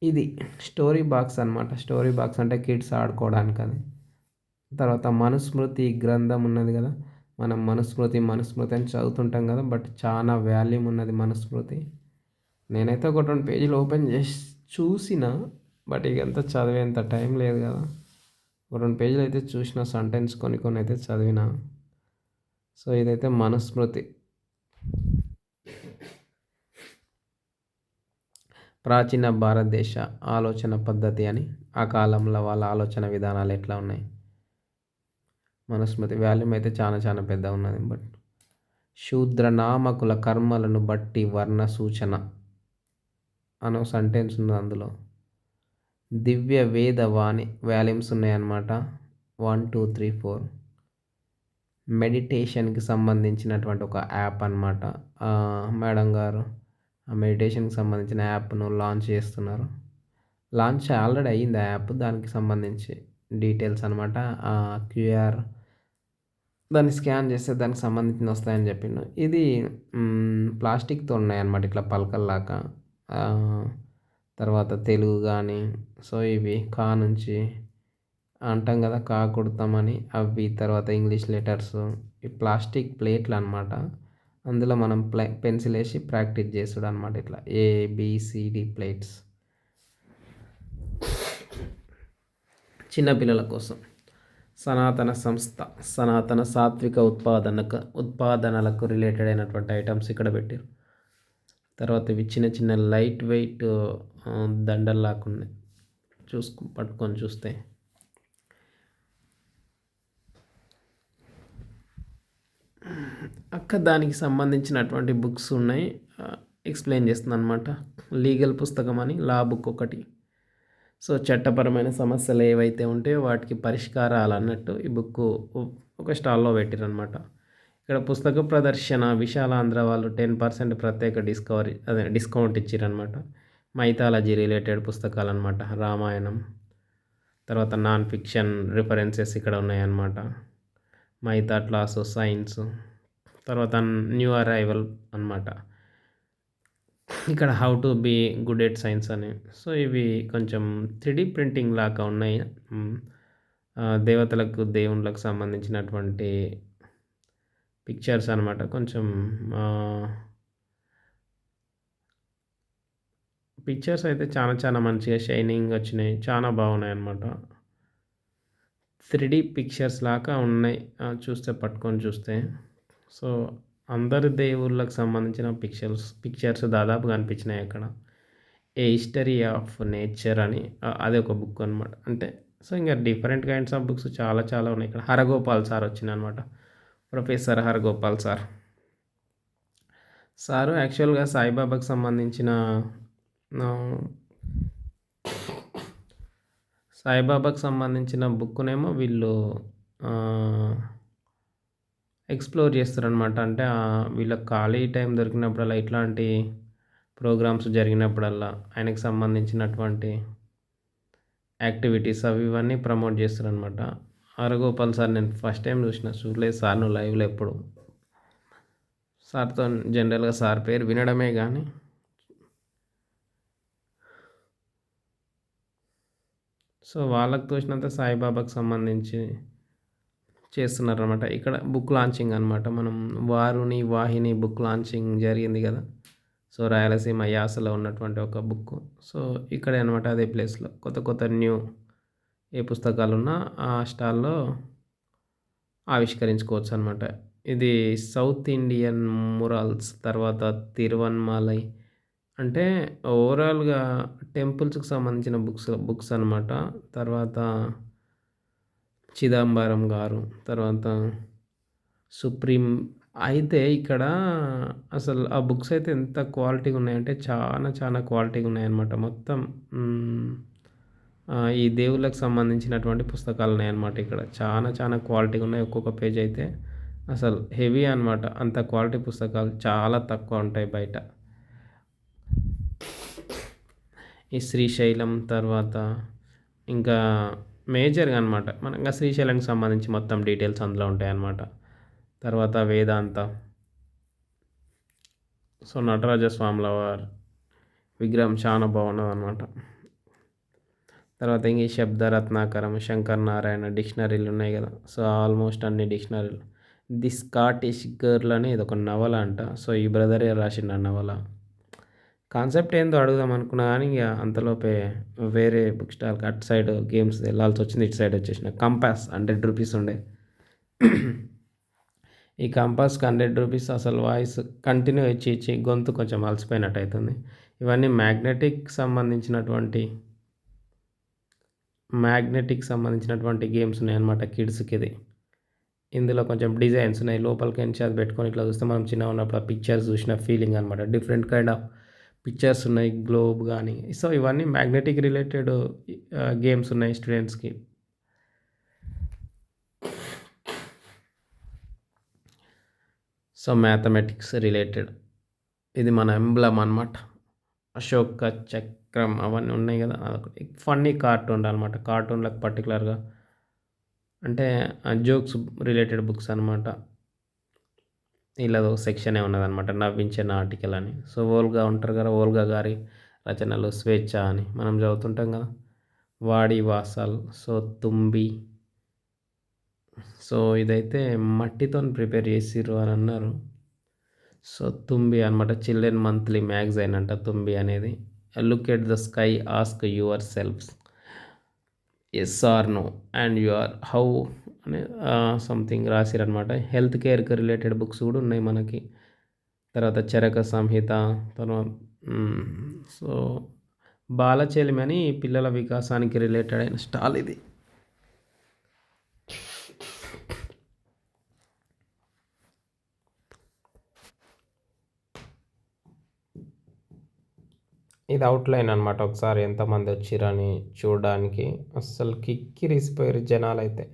S1: ఇది స్టోరీ బాక్స్ అనమాట. స్టోరీ బాక్స్ అంటే కిడ్స్ ఆడుకోవడానికని. తర్వాత మనుస్మృతి గ్రంథం ఉన్నది కదా! మనం మనుస్మృతి అని చదువుతుంటాం కదా! బట్ చాలా వాల్యూమ్ ఉన్నది మనుస్మృతి. నేనైతే ఒకటి 2 పేజీలు ఓపెన్ చేసి చూసిన. బట్ ఇకంతా చదివేంత టైం లేదు కదా! ఒక 2 పేజీలు అయితే చూసిన. సెంటెన్స్ కొన్ని కొన్ని అయితే చదివిన. సో, ఇదైతే మనుస్మృతి. ప్రాచీన భారతదేశ ఆలోచన పద్ధతి అని. ఆ కాలంలో వాళ్ళ ఆలోచన విధానాలు ఎట్లా ఉన్నాయి. మనుస్మృతి వాల్యూమ్ అయితే చాలా చాలా పెద్దగున్నది. బట్ శూద్ర నామకుల కర్మలను బట్టి వర్ణ సూచన అనో సెంటెన్స్ ఉంది అందులో. దివ్య వేద వాణి వాల్యూమ్స్ ఉన్నాయన్నమాట. 1, 2, 3, 4 మెడిటేషన్‌కి సంబంధించినటువంటి ఒక యాప్ అనమాట. మేడం గారు ఆ మెడిటేషన్‌కి సంబంధించిన యాప్‌ను లాంచ్ చేస్తున్నారు. లాంచ్ ఆల్రెడీ అయింది ఆ యాప్. దానికి సంబంధించి డీటెయిల్స్ అనమాట. క్యూఆర్ దాన్ని స్కాన్ చేస్తే దానికి సంబంధించినవి వస్తాయని చెప్పిండు. ఇది ప్లాస్టిక్‌తో ఉన్నాయన్నమాట ఇట్లా పలకల్లాగా. ఆహ్, తర్వాత తెలుగు గానీ, సో ఇవి నుంచి అంటాం కదా! కుడతామని అవి, తర్వాత ఇంగ్లీష్ లెటర్సు, ఈ ప్లాస్టిక్ ప్లేట్లనమాట. అందులో మనం పెన్సిలేసి ప్రాక్టీస్ చేసుడనమాట ఇట్లా. A B C D plates. చిన్న పిల్లల కోసం. సనాతన సంస్థ. సనాతన సాత్విక ఉత్పాదనలకు రిలేటెడ్ అయినటువంటి ఐటమ్స్ ఇక్కడ పెట్టారు. తర్వాత ఇవి చిన్న చిన్న లైట్ వెయిట్ దండల్లాకున్నాయి. పట్టుకొని చూస్తే. దానికి సంబంధించినటువంటి బుక్స్ ఉన్నాయి. ఎక్స్‌ప్లెయిన్ చేస్తుందనమాట. లీగల్ పుస్తకం అని లా బుక్ ఒకటి. సో చట్టపరమైన సమస్యలు ఏవైతే ఉంటాయో వాటికి పరిష్కారాలు అన్నట్టు ఈ బుక్ ఒక స్టాల్లో పెట్టిరనమాట. ఇక్కడ పుస్తక ప్రదర్శన విశాలాంధ్ర వాళ్ళు 10% ప్రత్యేక డిస్కౌంట్ ఇచ్చిరనమాట. మైథాలజీ రిలేటెడ్ పుస్తకాలు అనమాట. రామాయణం, తర్వాత నాన్ ఫిక్షన్ రిఫరెన్సెస్ ఇక్కడ ఉన్నాయన్నమాట. మైథా క్లాసు, సైన్స్, తర్వాత న్యూ అరైవల్ అనమాట. ఇక్కడ how to be good at science అని. సో ఇవి కొంచెం 3D ప్రింటింగ్ లాగా ఉన్నాయి. దేవతలకు, దేవుళ్ళకు సంబంధించినటువంటి పిక్చర్స్ అనమాట. కొంచెం పిక్చర్స్ అయితే చాలా మంచిగా షైనింగ్ వచ్చినాయి. చాలా బాగున్నాయి అన్నమాట. 3D పిక్చర్స్ లాగా ఉన్నాయి పట్టుకొని చూస్తే. సో అందరి దేవుళ్ళకి సంబంధించిన పిక్చర్స్ దాదాపు కనిపించినాయి అక్కడ. ఏ హిస్టరీ ఆఫ్ నేచర్ అని అది ఒక బుక్ అనమాట. అంటే సో ఇంకా డిఫరెంట్ కైండ్స్ ఆఫ్ బుక్స్ చాలా ఉన్నాయి ఇక్కడ. హరగోపాల్ సార్ వచ్చిందనమాట. ప్రొఫెసర్ హరగోపాల్ సారు యాక్చువల్గా సాయిబాబాకి సంబంధించిన బుక్కునేమో వీళ్ళు ఎక్స్‌ప్లోర్ చేస్తారనమాట. అంటే వీళ్ళకి ఖాళీ టైం దొరికినప్పుడల్లా, ఇట్లాంటి ప్రోగ్రామ్స్ జరిగినప్పుడల్లా ఆయనకి సంబంధించినటువంటి యాక్టివిటీస్ అవి ఇవన్నీ ప్రమోట్ చేస్తారనమాట. హరగోపాల్ సార్ నేను ఫస్ట్ టైం చూడలేదు సార్ను లైవ్‌లో ఎప్పుడు. సార్‌తో జనరల్‌గా సార్ పేరు వినడమే కానీ సో వాళ్ళకి తోచినంత సాయిబాబాకి సంబంధించి చేస్తున్నారనమాట. ఇక్కడ బుక్ లాంచింగ్ అనమాట. మనం వాహిని బుక్ లాంచింగ్ జరిగింది కదా! సో రాయలసీమ యాసలో ఉన్నటువంటి ఒక బుక్. సో ఇక్కడే అనమాట, అదే ప్లేస్లో కొత్త న్యూ ఏ పుస్తకాలున్నా ఆ స్టాల్లో ఆవిష్కరించుకోవచ్చు అనమాట. ఇది సౌత్ ఇండియన్ మురాల్స్, తర్వాత తిరువన్మలై, అంటే ఓవరాల్గా టెంపుల్స్కి సంబంధించిన బుక్స్ అనమాట. తర్వాత చిదంబరం గారు, తర్వాత సుప్రీం. అయితే ఇక్కడ అసలు ఆ బుక్స్ అయితే ఎంత క్వాలిటీగా ఉన్నాయంటే చాలా క్వాలిటీగా ఉన్నాయన్నమాట. మొత్తం ఈ దేవుళ్ళకి సంబంధించినటువంటి పుస్తకాలు ఉన్నాయన్నమాట ఇక్కడ. చాలా క్వాలిటీగా ఉన్నాయి. ఒక్కొక్క పేజ్ అయితే అసలు హెవీ అనమాట. అంత క్వాలిటీ పుస్తకాలు చాలా తక్కువ ఉంటాయి బయట. ఈ శ్రీశైలం, తర్వాత ఇంకా మేజర్గా అనమాట మనం ఇంకా శ్రీశైలానికి సంబంధించి మొత్తం డీటెయిల్స్ అందులో ఉంటాయన్నమాట. తర్వాత వేదాంత, సో నటరాజ స్వాముల వారి విగ్రహం చాలా బాగున్నదన్నమాట. తర్వాత ఇంక ఈ శబ్దరత్నాకరం, శంకర్ నారాయణ డిక్షనరీలు ఉన్నాయి కదా. సో ఆల్మోస్ట్ అన్ని డిక్షనరీలు. ది స్కాటిష్ గర్ల్ అని ఇది ఒక నవల అంట. సో ఈ బ్రదరే రాసిండు ఆ నవల. కాన్సెప్ట్ ఏందో అడుగుదాం అనుకున్నా కానీ ఇక అంతలోపే వేరే బుక్ స్టాల్కి అటు సైడ్ గేమ్స్ వెళ్ళాల్సి వచ్చింది. ఇటు సైడ్ వచ్చేసిన. కంపాస్ 100 రూపీస్ ఉండే. ఈ కంపాస్కి 100 రూపీస్. అసలు వాయిస్ కంటిన్యూ ఇచ్చి గొంతు కొంచెం అలసిపోయినట్టు అవుతుంది. ఇవన్నీ మ్యాగ్నెటిక్ సంబంధించినటువంటి గేమ్స్ ఉన్నాయన్నమాట కిడ్స్కి. ఇది ఇందులో కొంచెం డిజైన్స్ ఉన్నాయి. లోపలికి ఎంచి అది పెట్టుకొని ఇట్లా చూస్తే మనం చిన్నగా ఉన్నప్పుడు ఆ పిక్చర్స్ చూసిన ఫీలింగ్ అనమాట. డిఫరెంట్ కైండ్ ఆఫ్ పిక్చర్స్ ఉన్నాయి. గ్లోబ్ కానీ, సో ఇవన్నీ మ్యాగ్నెటిక్ రిలేటెడ్ గేమ్స్ ఉన్నాయి స్టూడెంట్స్కి. సో మ్యాథమెటిక్స్ రిలేటెడ్ ఇది మన ఎంబ్లమ్ అనమాట. అశోక చక్ర విక్రమ్ అవన్నీ ఉన్నాయి కదా అదొకటి ఫన్నీ కార్టూన్ అనమాట కార్టూన్లకు పర్టికులర్గా అంటే జోక్స్ రిలేటెడ్ బుక్స్ అనమాట వీళ్ళది ఒక సెక్షనే ఉన్నదనమాట నవ్వించే నాటికలు అని సో ఓల్గా ఉంటారు కదా ఓల్గా గారి రచనలు స్వేచ్ఛ అని మనం చదువుతుంటాం కదా వాడి వాసాల్ సో తుంబి సో ఇదైతే మట్టితో ప్రిపేర్ చేసిర్రు అని అన్నారు సో తుంబి అనమాట చిల్డ్రన్ మంత్లీ మ్యాగజైన్ అంట తుంబి అనేది look at the sky ask yourselves yes or no and you are how అని సంథింగ్ రాసిరనమాట హెల్త్ కేర్కి రిలేటెడ్ బుక్స్ కూడా ఉన్నాయి మనకి తర్వాత చరక సంహిత తర్వాత సో బాలచెలిమి అని పిల్లల వికాసానికి రిలేటెడ్ అయిన స్టాల్ ఇది ఇది అవుట్లైన్ అనమాట ఒకసారి ఎంతమంది వచ్చిరని చూడడానికి అస్సలు కిక్కిరిసిపోయారు జనాలు అయితే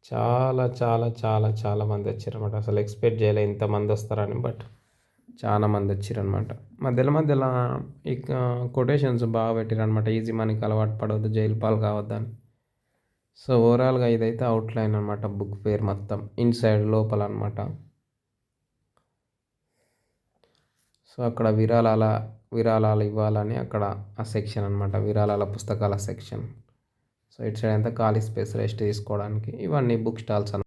S1: చాలా చాలా చాలా చాలా మంది వచ్చారనమాట అసలు ఎక్స్పెక్ట్ చేయలే ఇంతమంది వస్తారని బట్ చాలా మంది వచ్చారనమాట మధ్యలో మధ్యలో ఇక కొటేషన్స్ బాగా పెట్టారనమాట ఈజీ మనకి అలవాటు పడవద్దు జైలు పాలు కావద్దని సో ఓవరాల్గా ఇదైతే అవుట్లైన్ అనమాట బుక్ పేరు మొత్తం ఇన్సైడ్ లోపల అనమాట సో అక్కడ విరాళాలు ఇవ్వాలని అక్కడ ఆ సెక్షన్ అనమాట విరాళాల పుస్తకాల సెక్షన్ సో ఇటు సైడ్ అంతా ఖాళీ స్పేస్ రెస్ట్ తీసుకోవడానికి ఇవన్నీ బుక్ స్టాల్స్